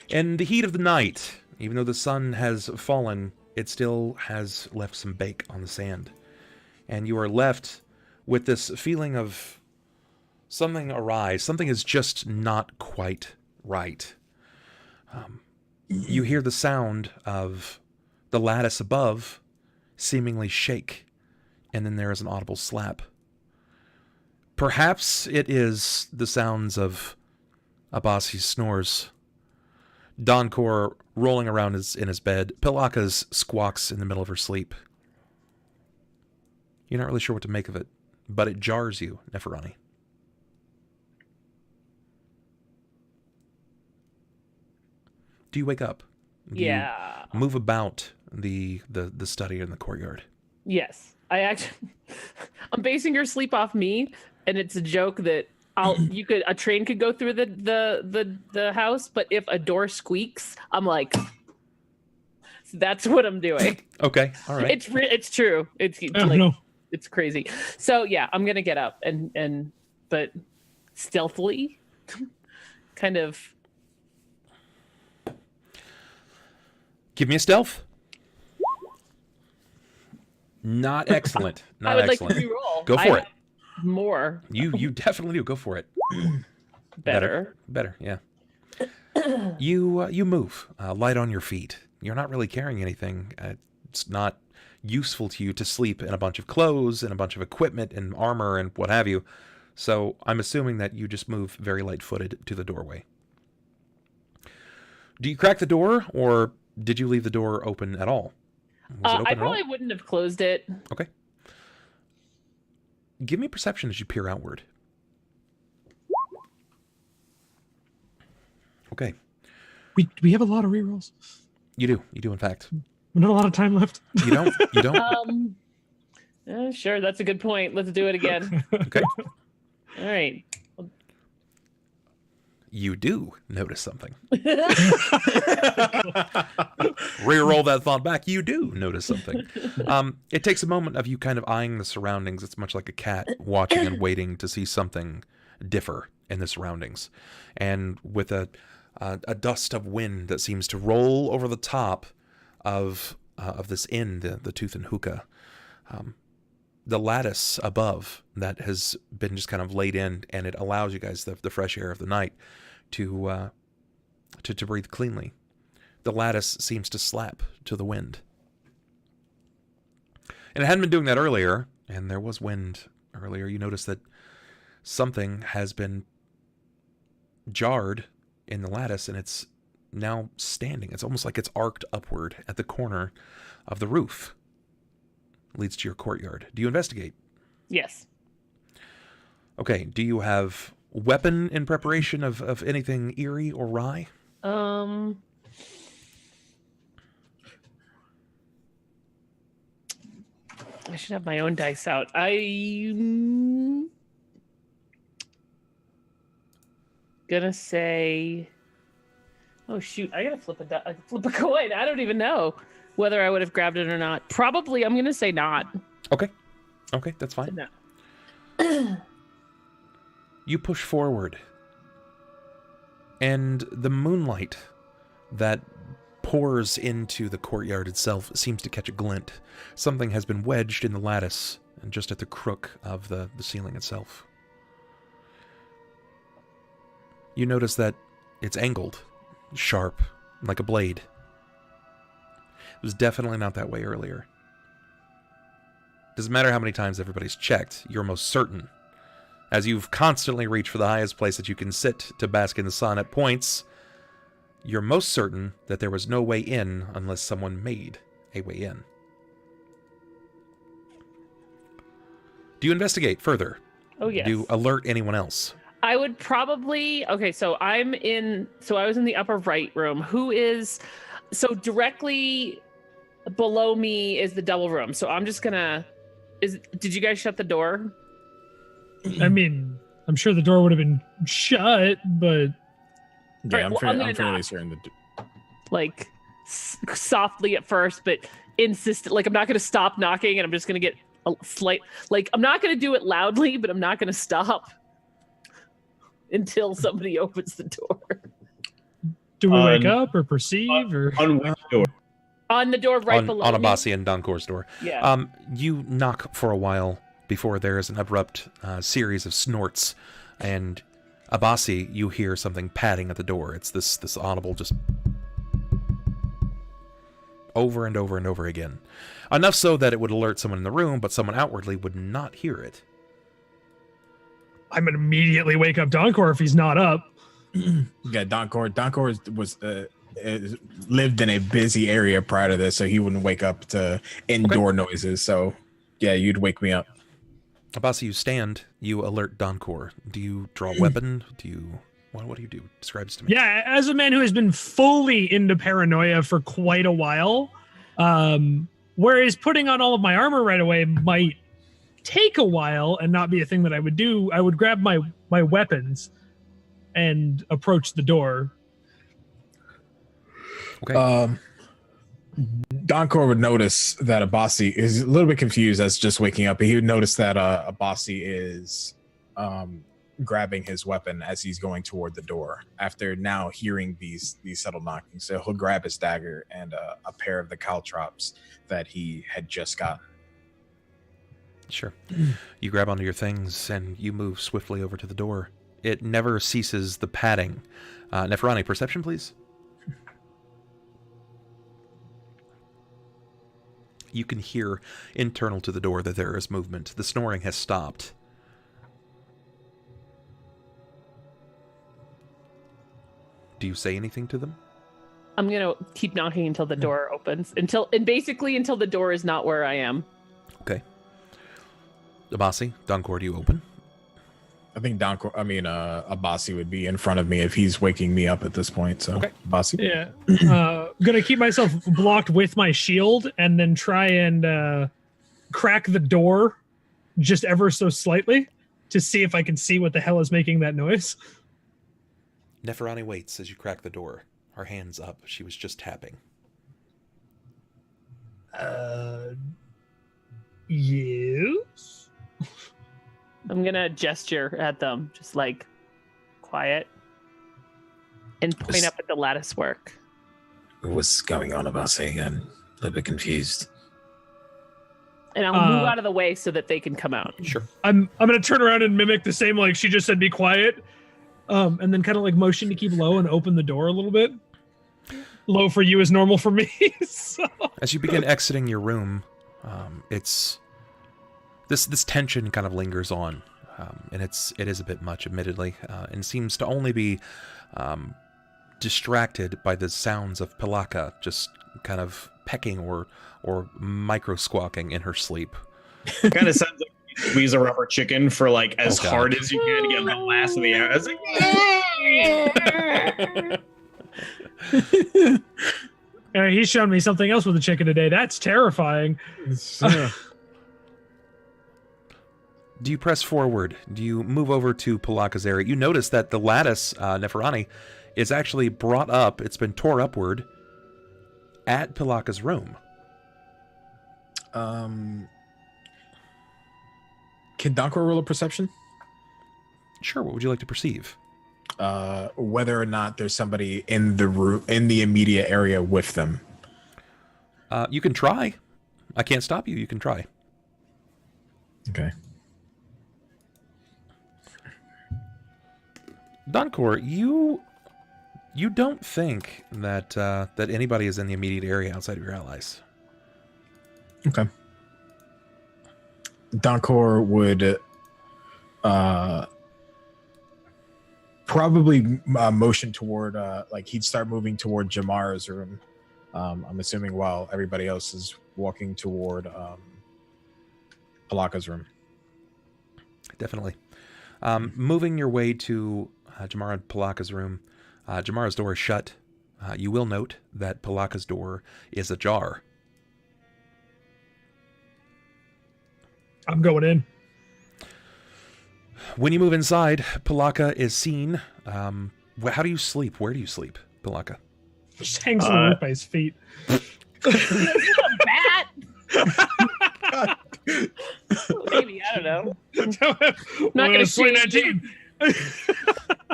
A: In the heat of the night, even though the sun has fallen, it still has left some bake on the sand. And you are left with this feeling of something awry. Something is just not quite right. You hear the sound of the lattice above seemingly shake, and then there is an audible slap. Perhaps it is the sounds of Abasi's snores, Donkor rolling around in his bed, Pilakka's squawks in the middle of her sleep. You're not really sure what to make of it, but it jars you, Neferani. Do you wake up? Do you move about the study in the courtyard?
C: Yes. I'm basing your sleep off me, and it's a joke that a train could go through the house, but if a door squeaks, I'm like, that's what I'm doing.
A: Okay, all right.
C: It's true. It's it's crazy. So yeah, I'm gonna get up but stealthily, kind of.
A: Give me a stealth. Not excellent. Not
C: I would
A: excellent.
C: like to re-roll.
A: Go for it.
C: More.
A: You definitely do. Go for it.
C: Better,
A: yeah. You move, light on your feet. You're not really carrying anything. It's not useful to you to sleep in a bunch of clothes and a bunch of equipment and armor and what have you. So I'm assuming that you just move very light-footed to the doorway. Do you crack the door, or did you leave the door open at all? Was it open
C: I
A: at all?
C: probably wouldn't have closed it.
A: Okay. Give me perception as you peer outward. Okay.
D: We have a lot of rerolls.
A: You do in fact.
D: Not a lot of time left.
A: You don't?
C: Sure, that's a good point. Let's do it again.
A: Okay.
C: All right.
A: you do notice something. Reroll that thought back. You do notice something. It takes a moment of you kind of eyeing the surroundings. It's much like a cat watching and waiting to see something differ in the surroundings. And with a dust of wind that seems to roll over the top of this inn, the Tooth and Hookah, the lattice above that has been just kind of laid in, and it allows you guys the fresh air of the night to breathe cleanly. The lattice seems to slap to the wind. And it hadn't been doing that earlier, and there was wind earlier. You notice that something has been jarred in the lattice, and it's now standing. It's almost like it's arced upward at the corner of the roof. Leads to your courtyard. Do you investigate?
C: Yes.
A: Okay. Do you have weapon in preparation of anything eerie or wry?
C: I should have my own dice out. I'm gonna say, oh shoot, I gotta flip a coin. I don't even know whether I would have grabbed it or not. Probably, I'm gonna say not.
A: Okay, that's fine.
C: No.
A: You push forward, and the moonlight that pours into the courtyard itself seems to catch a glint. Something has been wedged in the lattice and just at the crook of the ceiling itself. You notice that it's angled, sharp, like a blade. It was definitely not that way earlier. Doesn't matter how many times everybody's checked, you're most certain. As you've constantly reached for the highest place that you can sit to bask in the sun at points, you're most certain that there was no way in unless someone made a way in. Do you investigate further?
C: Oh, yes.
A: Do you alert anyone else?
C: I would probably... Okay, so I was in the upper right room. So directly below me is the double room. So I'm just gonna... Did you guys shut the door?
D: I mean, I'm sure the door would have been shut, but...
E: Yeah,
C: I'm
E: fairly certain that.
C: Like, softly at first, but insistent. Like, I'm not gonna stop knocking, and I'm just gonna get a slight... Like, I'm not gonna do it loudly, but I'm not gonna stop until somebody opens the door.
D: Do we wake up or perceive or
E: On which door?
C: On the door right below
A: on
C: me.
A: Abasi and Donkor's door.
C: Yeah.
A: You knock for a while before there is an abrupt series of snorts, and Abasi, you hear something padding at the door. It's this audible just over and over and over again. Enough so that it would alert someone in the room, but someone outwardly would not hear it.
D: I'm gonna immediately wake up Donkor if he's not up.
G: Yeah, Donkor was lived in a busy area prior to this, so he wouldn't wake up to indoor noises. So, yeah, you'd wake me up.
A: Abasi, you stand. You alert Donkor. Do you draw a weapon? What do you do? Describe this to me.
D: Yeah, as a man who has been fully into paranoia for quite a while, whereas putting on all of my armor right away might take a while and not be a thing that I would do, I would grab my weapons and approach the door.
A: Okay.
G: Donkor would notice that Abasi is a little bit confused as just waking up. He would notice that Abasi is grabbing his weapon as he's going toward the door after now hearing these subtle knockings. So he'll grab his dagger and a pair of the caltrops that he had just gotten.
A: Sure. You grab onto your things and you move swiftly over to the door. It never ceases the padding. Neferani, perception, please. You can hear internal to the door that there is movement. The snoring has stopped. Do you say anything to them?
C: I'm gonna keep knocking until the door opens. Until the door is not where I am.
A: Okay. Abasi, Donkor, do you open?
G: I think Abasi would be in front of me if he's waking me up at this point. So,
A: okay.
G: Abasi.
D: Yeah. Gonna keep myself blocked with my shield and then try and crack the door just ever so slightly to see if I can see what the hell is making that noise.
A: Neferani waits as you crack the door. Her hands up. She was just tapping.
D: Yes?
C: I'm gonna gesture at them, just like quiet, and point up at the lattice work.
G: What's going on, Abasi? I'm a little bit confused.
C: And I'll move out of the way so that they can come out.
A: Sure.
D: I'm gonna turn around and mimic the same, like she just said, be quiet, and then kind of like motion to keep low and open the door a little bit. Low for you is normal for me. So.
A: As you begin exiting your room, it's this tension kind of lingers on, and it is a bit much, admittedly, and seems to only be distracted by the sounds of Pilakka just kind of pecking or micro squawking in her sleep.
E: Kind of sounds like you squeeze a rubber chicken for like as hard as you can to get the last of the air. It's like,
D: He's shown me something else with the chicken today. That's terrifying.
A: Do you press forward? Do you move over to Pilakka's area? You notice that the lattice, Neferani, is actually brought up. It's been tore upward at Pilakka's room.
G: Can Donkor roll a perception?
A: Sure. What would you like to perceive?
G: Whether or not there's somebody in the room, in the immediate area with them.
A: You can try. I can't stop you. You can try.
G: Okay.
A: Donkor, you don't think that that anybody is in the immediate area outside of your allies.
G: Okay. Donkor would probably motion toward, like he'd start moving toward Jammara's room. I'm assuming while everybody else is walking toward Pilakka's room.
A: Definitely. Moving your way to Jammara and Pilakka's room. Jammara's door is shut. You will note that Pilakka's door is ajar.
D: I'm going in.
A: When you move inside, Pilakka is seen. How do you sleep? Where do you sleep, Pilakka?
D: Just hangs on the roof by his feet.
C: Bat. Maybe, I don't know. Not gonna
D: swing that
C: shame
D: team.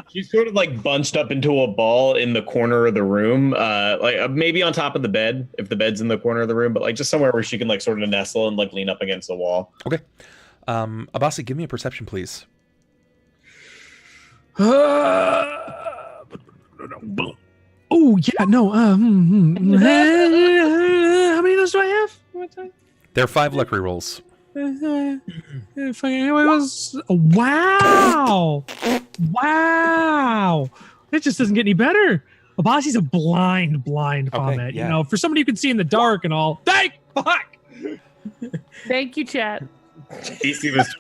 E: she's sort of like bunched up into a ball in the corner of the room, like maybe on top of the bed if the bed's in the corner of the room, but like just somewhere where she can like sort of nestle and like lean up against the wall.
A: Okay. Abasi, give me a perception, please.
D: Oh yeah, no. How many of those do I have?
A: There are 5 luck rolls.
D: Wow! It just doesn't get any better. Abasi's a blind comment.
A: Yeah.
D: You know, for somebody who can see in the dark and all. Thank fuck.
C: Thank you, chat.
E: DC was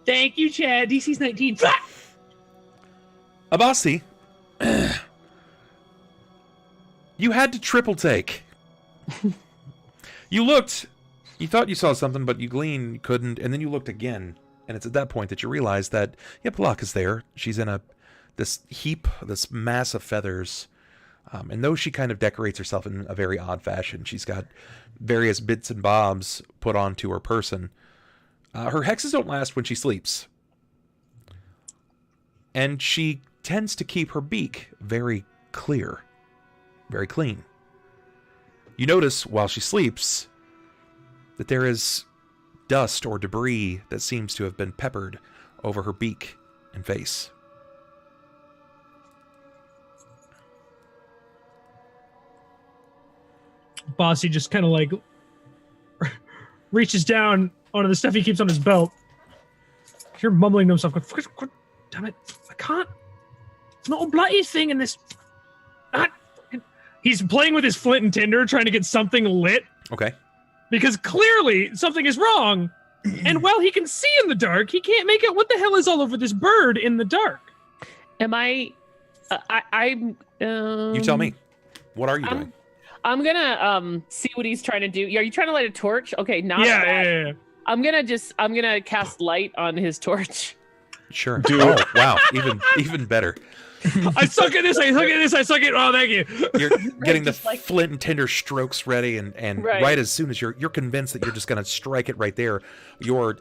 D: Thank you, Chad. DC's 19.
A: Abasi, you had to triple take. You looked, you thought you saw something, but you gleaned, you couldn't, and then you looked again, and it's at that point that you realize that, yeah, Pilakka's there. She's in this heap, this mass of feathers, and though she kind of decorates herself in a very odd fashion, she's got various bits and bobs put onto her person. Her hexes don't last when she sleeps. And she tends to keep her beak very clear, very clean. You notice while she sleeps that there is dust or debris that seems to have been peppered over her beak and face.
D: Bossy just kind of like reaches down onto the stuff he keeps on his belt. You're mumbling to himself, going, damn it, I can't. It's not a bloody thing in this. He's playing with his flint and tinder, trying to get something lit.
A: Okay.
D: Because clearly something is wrong. And while he can see in the dark, he can't make out what the hell is all over this bird in the dark.
C: Am I? I'm.
A: You tell me. What are you doing?
C: I'm gonna see what he's trying to do. Are you trying to light a torch? Okay, not that.
D: Yeah.
C: I'm gonna cast light on his torch.
A: Sure. Oh, wow. Even better.
D: I suck at this. I suck at this. I suck at. Oh, thank you.
A: You're getting the
C: just like-
A: flint and tinder strokes ready, and
C: Right.
A: right as soon as you're convinced that you're just gonna strike it right there, your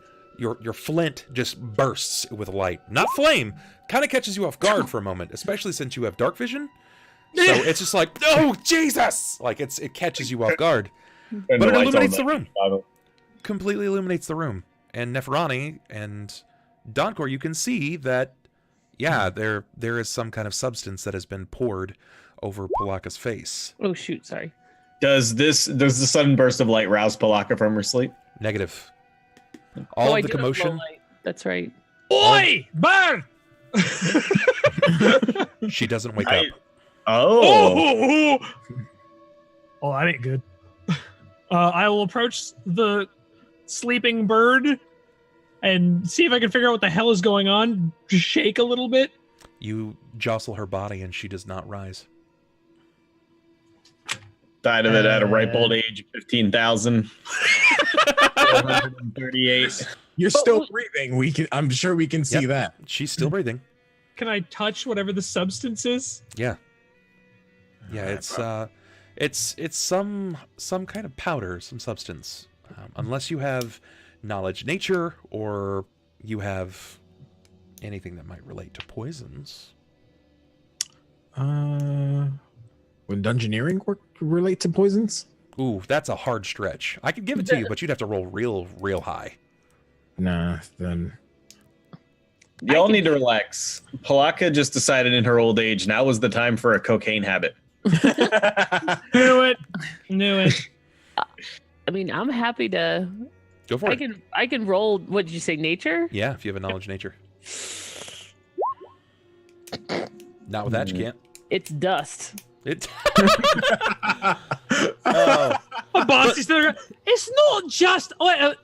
A: flint just bursts with light, not flame. Kind of catches you off guard for a moment, especially since you have dark vision. So it's just like, oh Jesus! Like it catches you off guard,
E: And
A: but
E: the
A: it
E: lights
A: illuminates
E: on
A: the room. Completely illuminates the room. And Neferani and Donkor, you can see that, yeah, there is some kind of substance that has been poured over Pilakka's face.
C: Oh shoot! Sorry.
E: Does the sudden burst of light rouse Pilakka from her sleep?
A: Negative. All
C: I
A: of the
C: do have low
A: commotion.
C: light. That's right.
D: Oi, bird!
A: She doesn't wake up.
E: Oh.
D: Oh, that ain't good. I will approach the sleeping bird and see if I can figure out what the hell is going on. Just shake a little bit.
A: You jostle her body and she does not rise.
E: Died of it at a ripe old age of 15,000. 438.
B: You're still breathing. I'm sure we can see
A: Yep.
B: that.
A: She's still breathing.
D: Can I touch whatever the substance is?
A: Yeah. Yeah, it's some kind of powder, some substance. Unless you have knowledge nature or you have anything that might relate to poisons.
B: Would dungeoneering relate to poisons?
A: Ooh, that's a hard stretch. I could give it to you, but you'd have to roll real high.
B: Nah, then.
E: Y'all need to relax. Pilakka just decided in her old age now was the time for a cocaine habit.
D: Knew it.
C: I mean, I'm happy to.
A: Go for it.
C: I can roll. What did you say? Nature?
A: Yeah, if you have a knowledge nature. Not with that, you can't.
C: It's dust.
A: It. Oh.
D: Abasi's still around. It's not just.
C: I'm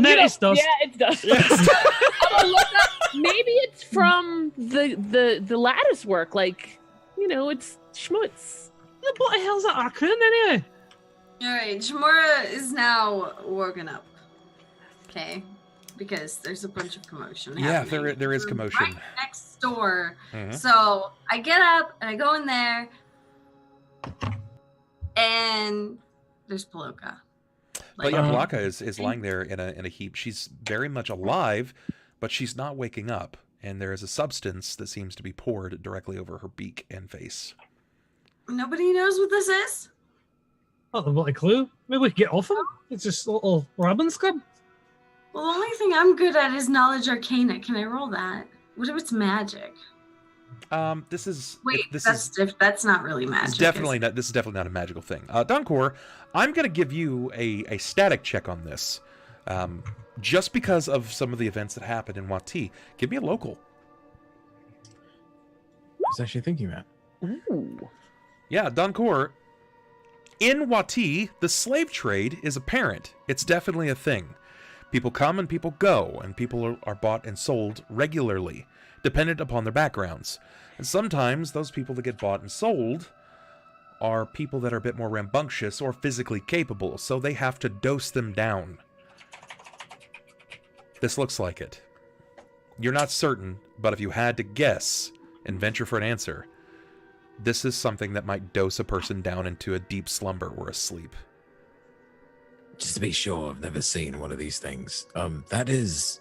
D: No,
C: gonna-
D: it's dust.
C: Yeah, it's dust. I'm gonna look up. Maybe it's from the lattice work. Like, it's schmutz.
D: What the hell's that raccoon anyway?
F: All right, Jammara is now woken up. Okay, because there's a bunch of commotion.
A: Yeah,
F: happening.
A: there is
F: We're
A: commotion.
F: right next door.
A: Mhm.
F: So I get up and I go in there, and there's Pilakka.
A: But yeah, Pilakka is lying there in a heap. She's very much alive, but she's not waking up. And there is a substance that seems to be poured directly over her beak and face.
F: Nobody knows what this is.
D: Not the bloody clue. Maybe we could get off him. It's just a little rubbing scrub.
F: Well, the only thing I'm good at is knowledge arcana. Can I roll that? What if it's magic?
A: This is
F: Wait,
A: this
F: that's not really magic.
A: is definitely not. This is definitely not a magical thing. Donkor, I'm gonna give you a static check on this, just because of some of the events that happened in Wati. Give me a local.
B: I was actually thinking that.
C: Ooh.
A: Yeah, Donkor. In Wati, the slave trade is apparent. It's definitely a thing. People come and people go, and people are bought and sold regularly, dependent upon their backgrounds. And sometimes those people that get bought and sold are people that are a bit more rambunctious or physically capable, so they have to dose them down. This looks like it. You're not certain, but if you had to guess and venture for an answer, this is something that might dose a person down into a deep slumber or a sleep.
B: Just to be sure, I've never seen one of these things. That is,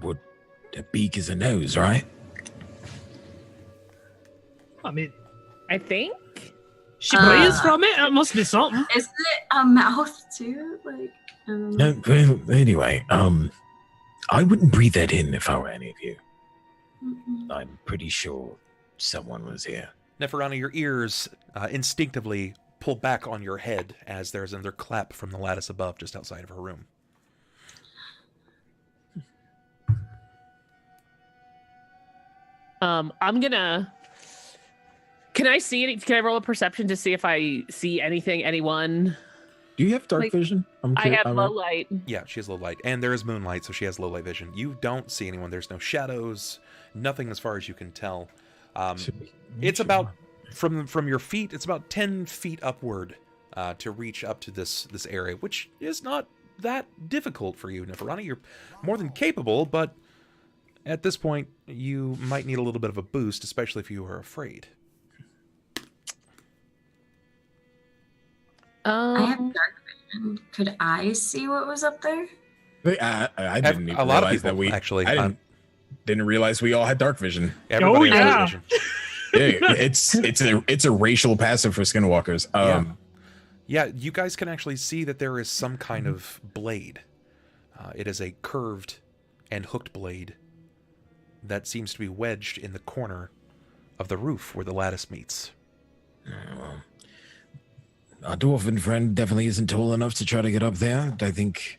B: what a beak is a nose, right?
D: I mean,
C: I think.
D: she breathes from it. It must be something.
F: Is it a mouth too? Like,
B: No, well, anyway, I wouldn't breathe that in if I were any of you. I'm pretty sure someone was here.
A: Neferani, your ears instinctively pull back on your head as there's another clap from the lattice above just outside of her room.
C: I'm gonna. Can I see any? Can I roll a perception to see if I see anything, anyone?
B: Do you have dark
C: Like,
B: vision?
C: I have low light.
A: Yeah, she has low light. And there is moonlight, so she has low light vision. You don't see anyone. There's no shadows. Nothing as far as you can tell. It's about, from your feet, it's about 10 feet upward to reach up to this area, which is not that difficult for you, Neferani. You're more than capable, but At this point, you might need a little bit of a boost, especially if you are afraid.
F: I have dark vision. Could I see what was up there?
G: I didn't even
A: a lot of
G: realize
A: people,
G: that we
A: actually.
G: I didn't realize we all had dark vision.
A: Everybody has
D: yeah.
A: vision.
G: Yeah, it's a racial passive for skinwalkers.
A: Yeah, you guys can actually see that there is some kind of blade. It is a curved and hooked blade that seems to be wedged in the corner of the roof where the lattice meets.
G: Well, our dwarven friend definitely isn't tall enough to try to get up there. I think,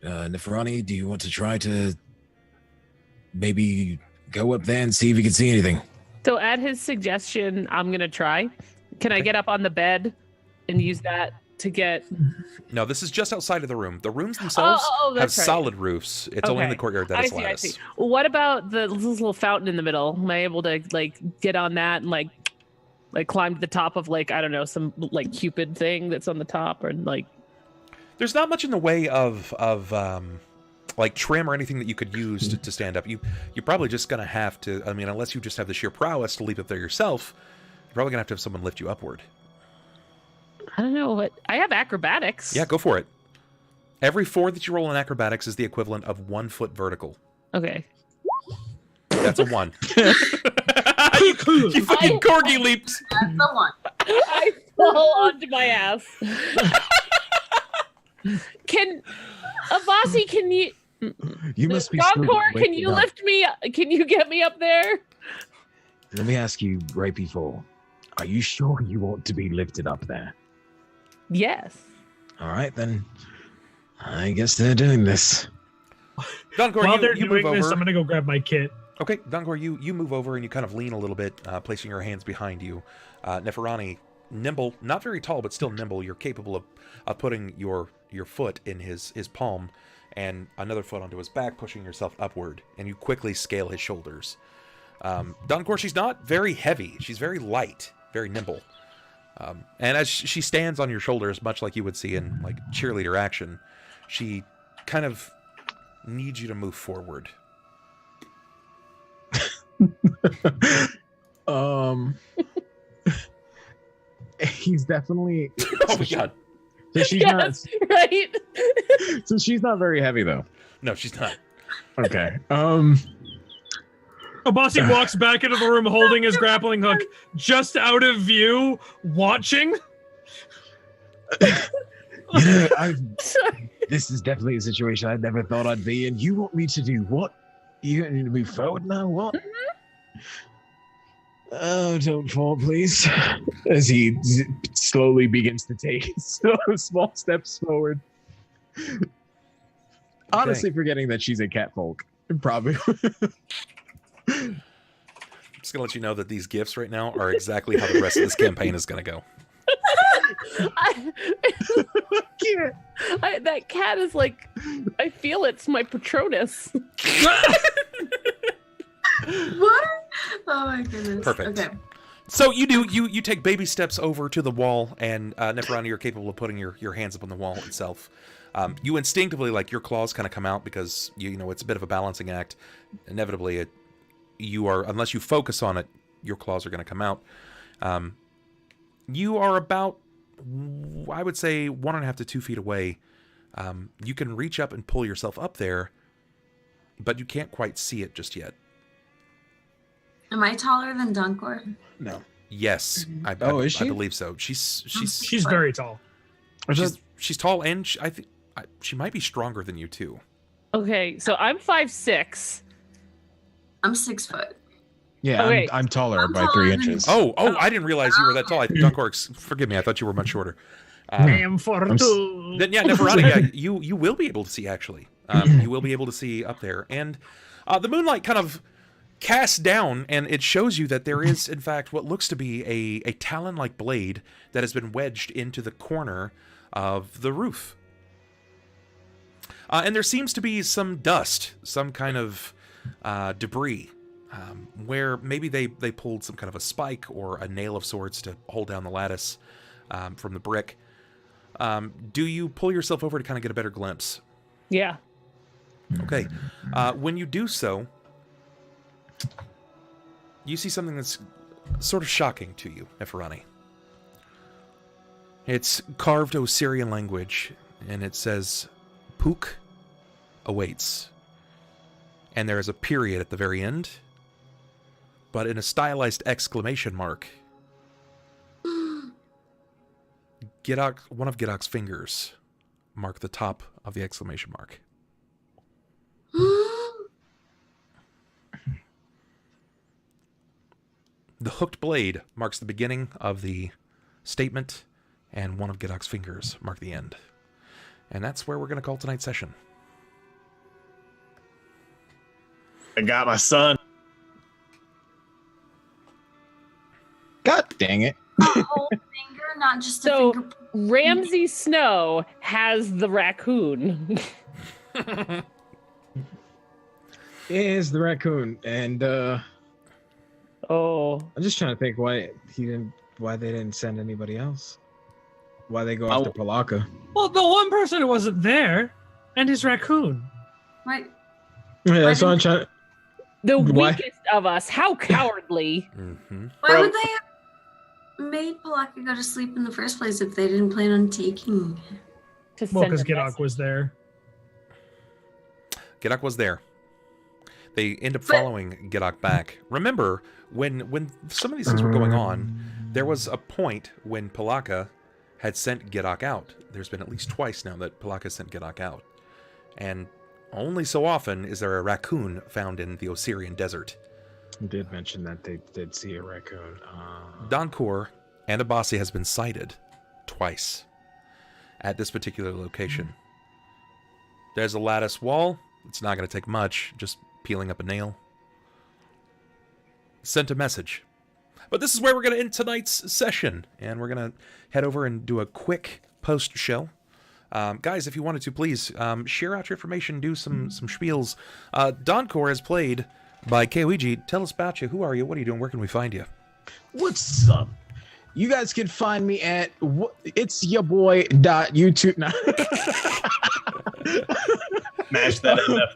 G: Neferani, do you want to try to maybe go up there and see if you can see anything?
C: So at his suggestion, I'm gonna try. Can I get up on the bed and use that to get?
A: No, this is just outside of the room. The rooms themselves have
C: that's right.
A: solid roofs. It's only in the
C: Okay.
A: courtyard that
C: I
A: it's
C: see. I
A: lattice.
C: see. What about the little fountain in the middle? Am I able to get on that and like climb to the top of I don't know, some Cupid thing that's on the top, or
A: There's not much in the way of trim or anything that you could use to stand up. You're probably just gonna have to. I mean, unless you just have the sheer prowess to leap up there yourself, you're probably gonna have someone lift you upward.
C: I don't know what I have acrobatics.
A: Yeah, go for it. Every 4 that you roll in acrobatics is the equivalent of 1 foot vertical.
C: Okay.
A: That's a 1. You fucking corgi leaped.
F: That's the one.
C: I fall onto my ass. Abasi, can you?
B: You must be.
C: Donkor,
B: still
C: can you
B: waking up.
C: lift me? Can you get me up there?
B: Let me ask you right before. Are you sure you want to be lifted up there?
C: Yes.
B: All right, then. I guess they're doing this.
A: Donkor,
D: While they're
A: you move
D: doing this,
A: over.
D: I'm gonna go grab my kit.
A: Okay, Donkor, you move over and you kind of lean a little bit, placing your hands behind you. Neferani, nimble, not very tall, but still nimble. You're capable of putting your foot in his palm and another foot onto his back, pushing yourself upward, and you quickly scale his shoulders. Donkor, she's not very heavy. She's very light, very nimble. And as she stands on your shoulders, much like you would see in cheerleader action, she kind of needs you to move forward.
B: He's definitely.
A: Oh my god.
B: So she's not.
C: Yes, right.
B: So she's not very heavy though.
A: No, she's not.
B: Okay.
D: Abasi walks back into the room holding his grappling hook, just out of view, watching.
B: This is definitely a situation I never thought I'd be in. You want me to do what? You want me to move forward now? What? Oh, don't fall, please. As he slowly begins to take small steps forward. Honestly, forgetting that she's a catfolk. Probably.
A: I'm just gonna let you know that these gifts right now are exactly how the rest of this campaign is gonna go.
C: That cat is I feel it's my Patronus.
F: What? Oh my goodness.
A: Perfect.
F: Okay.
A: So you take baby steps over to the wall, and Neferani, you're capable of putting your hands up on the wall itself. You instinctively, your claws kind of come out because you know it's a bit of a balancing act. Inevitably, unless you focus on it, your claws are going to come out. You are about, I would say, 1.5 to 2 feet away. You can reach up and pull yourself up there, but you can't quite see it just yet.
F: Am I taller than Donkor?
B: No.
A: Yes, I
B: is she?
A: I believe so.
D: She's very tall.
A: She's tall, and I think she might be stronger than you too.
C: Okay, so I'm 5'6".
F: I'm 6 foot.
B: Yeah,
C: Okay.
B: I'm taller
F: I'm
B: by
F: taller
B: 3
F: than
B: inches.
A: Oh, I didn't realize you were that tall. Donkor, forgive me. I thought you were much shorter.
D: Am for two.
A: Then, yeah, Neferani, yeah, you will be able to see, actually. You will be able to see up there. And the moonlight kind of casts down, and it shows you that there is, in fact, what looks to be a talon-like blade that has been wedged into the corner of the roof. And there seems to be some dust, some kind of debris, where maybe they pulled some kind of a spike or a nail of sorts to hold down the lattice from the brick. Do you pull yourself over to kind of get a better glimpse?
C: Yeah.
A: Okay. When you do so, you see something that's sort of shocking to you, Neferani. It's carved Osirian language, and it says, Pook awaits. And there is a period at the very end, but in a stylized exclamation mark. One of Gidok's fingers mark the top of the exclamation mark. The hooked blade marks the beginning of the statement, and one of Gidok's fingers mark the end. And that's where we're going to call tonight's session.
E: I got my son.
B: God dang it.
F: A whole finger, not just a
C: So
F: finger.
C: Ramsay Snow has the raccoon.
B: Is the raccoon, and
C: Oh.
B: I'm just trying to think why they didn't send anybody else. Why they go after Pilakka?
D: Well, the one person who wasn't there, and his raccoon.
F: Right.
B: Yeah, that's what I'm trying.
C: The
B: Why?
C: weakest of us. How cowardly.
A: Mm-hmm.
F: Why would they have made Pilakka go to sleep in the first place if they didn't plan on taking him?
C: To
D: Well,
C: send
D: because
C: a
D: Gidok
C: message.
D: was there.
A: Gidok was there. They end up
F: But-
A: following Gidok back. Remember, when some of these things were going on, there was a point when Pilakka had sent Gidok out. There's been at least twice now that Pilakka sent Gidok out. And only so often is there a raccoon found in the Osirian desert.
B: You did mention that they did see a raccoon.
A: Donkor and Abasi has been sighted twice at this particular location. There's a lattice wall. It's not going to take much, just peeling up a nail. Sent a message. But this is where we're going to end tonight's session, and we're going to head over and do a quick post-show. Guys, if you wanted to, please share out your information, do some spiels. Donkor is played by Kaoiji. Tell us about you. Who are you? What are you doing? Where can we find you?
B: What's up? You guys can find me at it's your boy .youtube. No.
E: Smash that enough,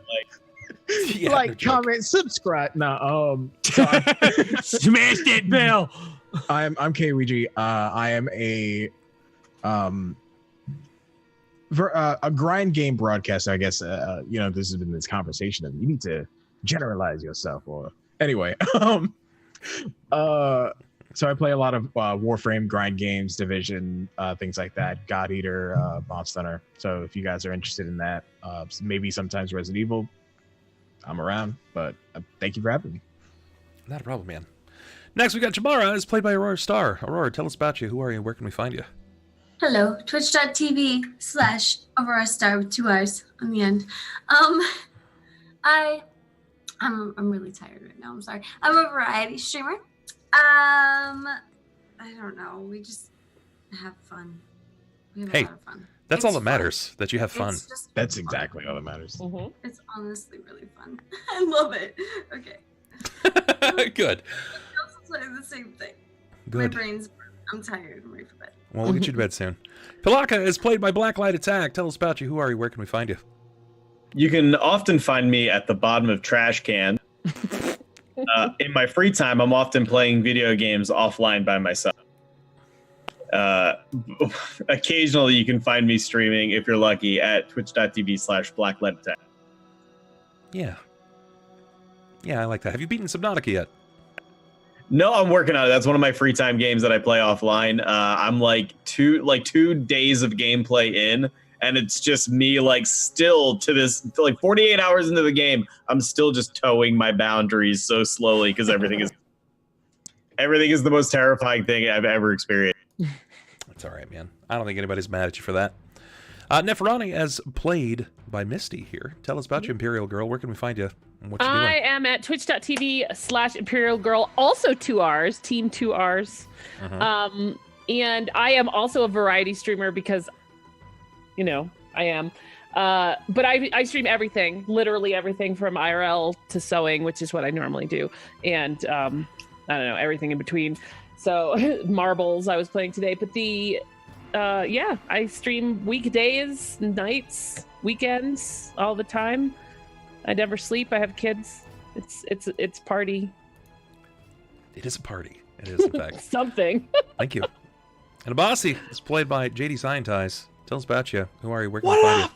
A: Yeah,
B: like,
A: no joke.
B: comment, subscribe. No,
D: Smash that bell.
B: I'm Kaoiji. I am a grind game broadcaster. I guess this has been this conversation of you need to generalize yourself. Or anyway, so I play a lot of Warframe grind games, Division, things like that. God Eater, Monster Hunter. So if you guys are interested in that, maybe sometimes Resident Evil, I'm around. But thank you for having me.
A: Not a problem, man. Next, we got Jammara, is played by AuroraStarr. Aurora, tell us about you. Who are you? Where can we find you?
F: Hello, twitch.tv/AuroraStarr with 2 R's on the end. I'm really tired right now. I'm sorry. I'm a variety streamer. I don't know. We just have fun. We have
A: Hey,
F: a lot of fun.
A: That's
F: It's
A: all that
F: fun.
A: matters, that you have fun.
F: It's just
B: That's
F: fun.
B: exactly all that matters.
C: Mhm.
F: It's honestly really fun. I love it. Okay.
A: Good.
F: I also play the same thing. My
A: Good.
F: brain's. I'm tired. I'm ready for bed.
A: Well, we'll get you to bed soon. Pilakka is played by BlackLightAttack. Tell us about you. Who are you? Where can we find you?
E: You can often find me at the bottom of trash can. In my free time, I'm often playing video games offline by myself. Occasionally, you can find me streaming, if you're lucky, at twitch.tv/BlackLightAttack.
A: Yeah. Yeah, I like that. Have you beaten Subnautica yet?
E: No, I'm working on it. That's one of my free time games that I play offline. I'm like two days of gameplay in, and it's just me still to this 48 hours into the game. I'm still just towing my boundaries so slowly because everything is the most terrifying thing I've ever experienced.
A: That's all right, man. I don't think anybody's mad at you for that. Neferani, as played by Misty here. Tell us about you, Imperialgrrl. Where can we find you? And what you
C: I
A: doing?
C: am at twitch.tv/Imperialgrrl, also 2 R's, team 2 R's.
A: Mhm.
C: And I am also a variety streamer because, I am. But I stream everything, literally everything from IRL to sewing, which is what I normally do. And I don't know, everything in between. So marbles I was playing today. But I stream weekdays, nights, weekends, all the time. I never sleep. I have kids. It's party.
A: It is a party. It is, in fact.
C: Something.
A: Thank you. And Abasi is played by JDScientize. Tell us about you. Who are you? Where can
D: What
A: we find
D: up?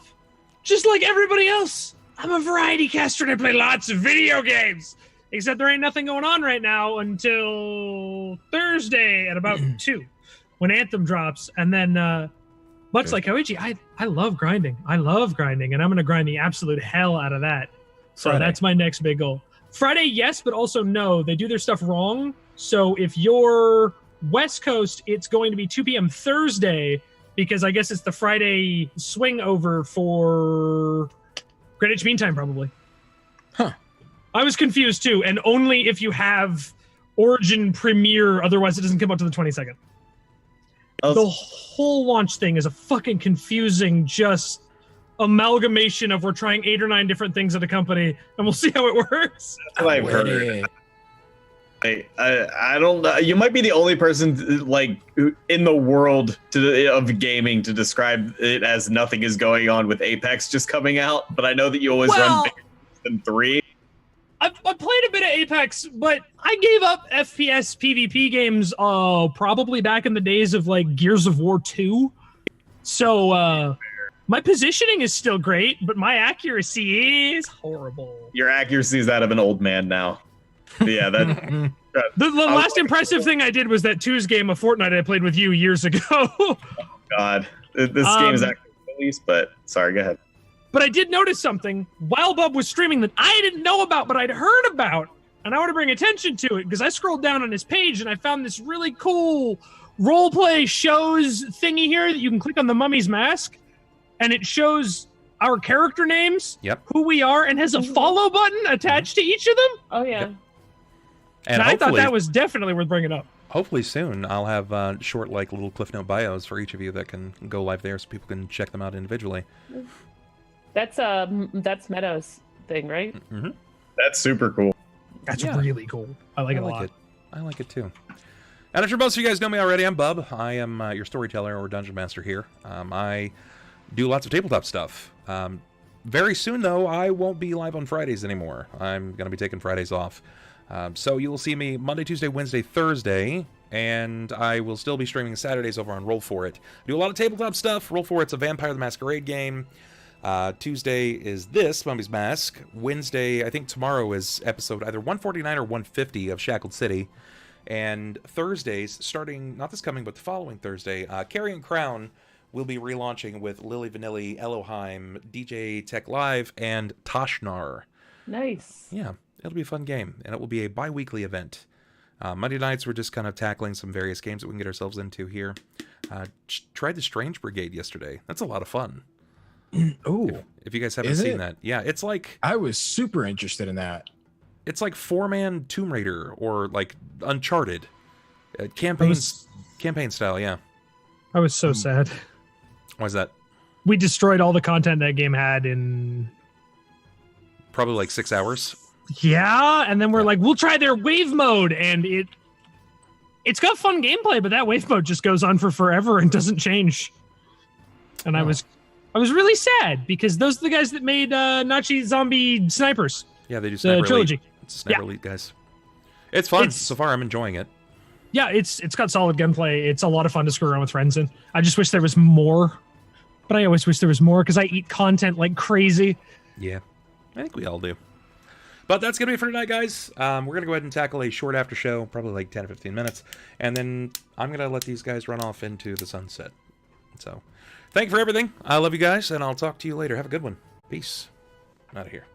D: Just like everybody else, I'm a variety caster and I play lots of video games. Except there ain't nothing going on right now until Thursday at about 2 when Anthem drops. And then, much like Kaoiji, I love grinding. I love grinding, and I'm going to grind the absolute hell out of that. So
G: Friday.
D: that's my next big goal. Friday, yes, but also no. They do their stuff wrong. So if you're West Coast, it's going to be 2 p.m. Thursday, because I guess it's the Friday swing over for Greenwich Mean Time, probably.
G: Huh.
D: I was confused too, and only if you have Origin Premiere, otherwise it doesn't come out to the 22nd. The whole launch thing is a fucking confusing, just amalgamation of we're trying 8 or 9 different things at a company, and we'll see how it works.
E: That's what I've heard. I don't know. You might be the only person like in the world of gaming to describe it as nothing is going on with Apex just coming out. But I know that you always run bigger than 3.
D: I played a bit of Apex, but I gave up FPS PvP games probably back in the days of like Gears of War 2. So my positioning is still great, but my accuracy is horrible.
E: Your accuracy is that of an old man now. Yeah, that.
D: The last impressive thing I did was that 2's game of Fortnite I played with you years ago.
E: Oh God, this game is actually released, but sorry, go ahead.
D: But I did notice something while Bub was streaming that I didn't know about, but I'd heard about, and I want to bring attention to it because I scrolled down on his page and I found this really cool roleplay shows thingy here that you can click on the mummy's mask, and it shows our character names, who we are, and has a follow button attached to each of them.
C: Oh yeah.
A: Yep.
D: And I thought that was definitely worth bringing up.
A: Hopefully soon I'll have short, like, little Cliff Note bios for each of you that can go live there so people can check them out individually.
C: That's Meadows thing, right?
A: Mm-hmm.
E: That's super cool.
D: That's really cool. I like it a lot.
A: I like it too. And I'm sure most of you guys know me already. I'm Bub. I am your storyteller or dungeon master here. I do lots of tabletop stuff. Very soon, though, I won't be live on Fridays anymore. I'm going to be taking Fridays off. So you'll see me Monday, Tuesday, Wednesday, Thursday, and I will still be streaming Saturdays over on Roll For It. I do a lot of tabletop stuff. Roll For It's a Vampire the Masquerade game. Tuesday is this, Mummy's Mask. Wednesday, I think tomorrow is episode either 149 or 150 of Shackled City. And Thursdays, starting, not this coming, but the following Thursday, Carrion Crown will be relaunching with Lily Vanilli, Elohim, DJ Tech Live, and Toshnar.
C: Nice.
A: Yeah. It'll be a fun game, and it will be a bi-weekly event. Monday nights, we're just kind of tackling some various games that we can get ourselves into here. Tried the Strange Brigade yesterday. That's a lot of fun.
G: Oh,
A: if you guys haven't seen that. Yeah, it's like...
G: I was super interested in that.
A: It's like 4-man Tomb Raider or like Uncharted. Campaign style, yeah.
D: I was so sad.
A: Why is that?
D: We destroyed all the content that game had in...
A: Probably like 6 hours.
D: Yeah, and then we're like, we'll try their wave mode, and it's got fun gameplay, but that wave mode just goes on for forever and doesn't change. And I was really sad because those are the guys that made Nazi Zombie Snipers.
A: Yeah, they do Sniper
D: trilogy.
A: Elite. It's Sniper Elite, guys. It's fun so far. I'm enjoying it.
D: Yeah, it's got solid gunplay. It's a lot of fun to screw around with friends in. I just wish there was more, but I always wish there was more because I eat content like crazy.
A: Yeah, I think we all do. But that's going to be it for tonight, guys. We're going to go ahead and tackle a short after show, probably like 10 or 15 minutes. And then I'm going to let these guys run off into the sunset. So, thank you for everything. I love you guys, and I'll talk to you later. Have a good one. Peace. I'm out of here.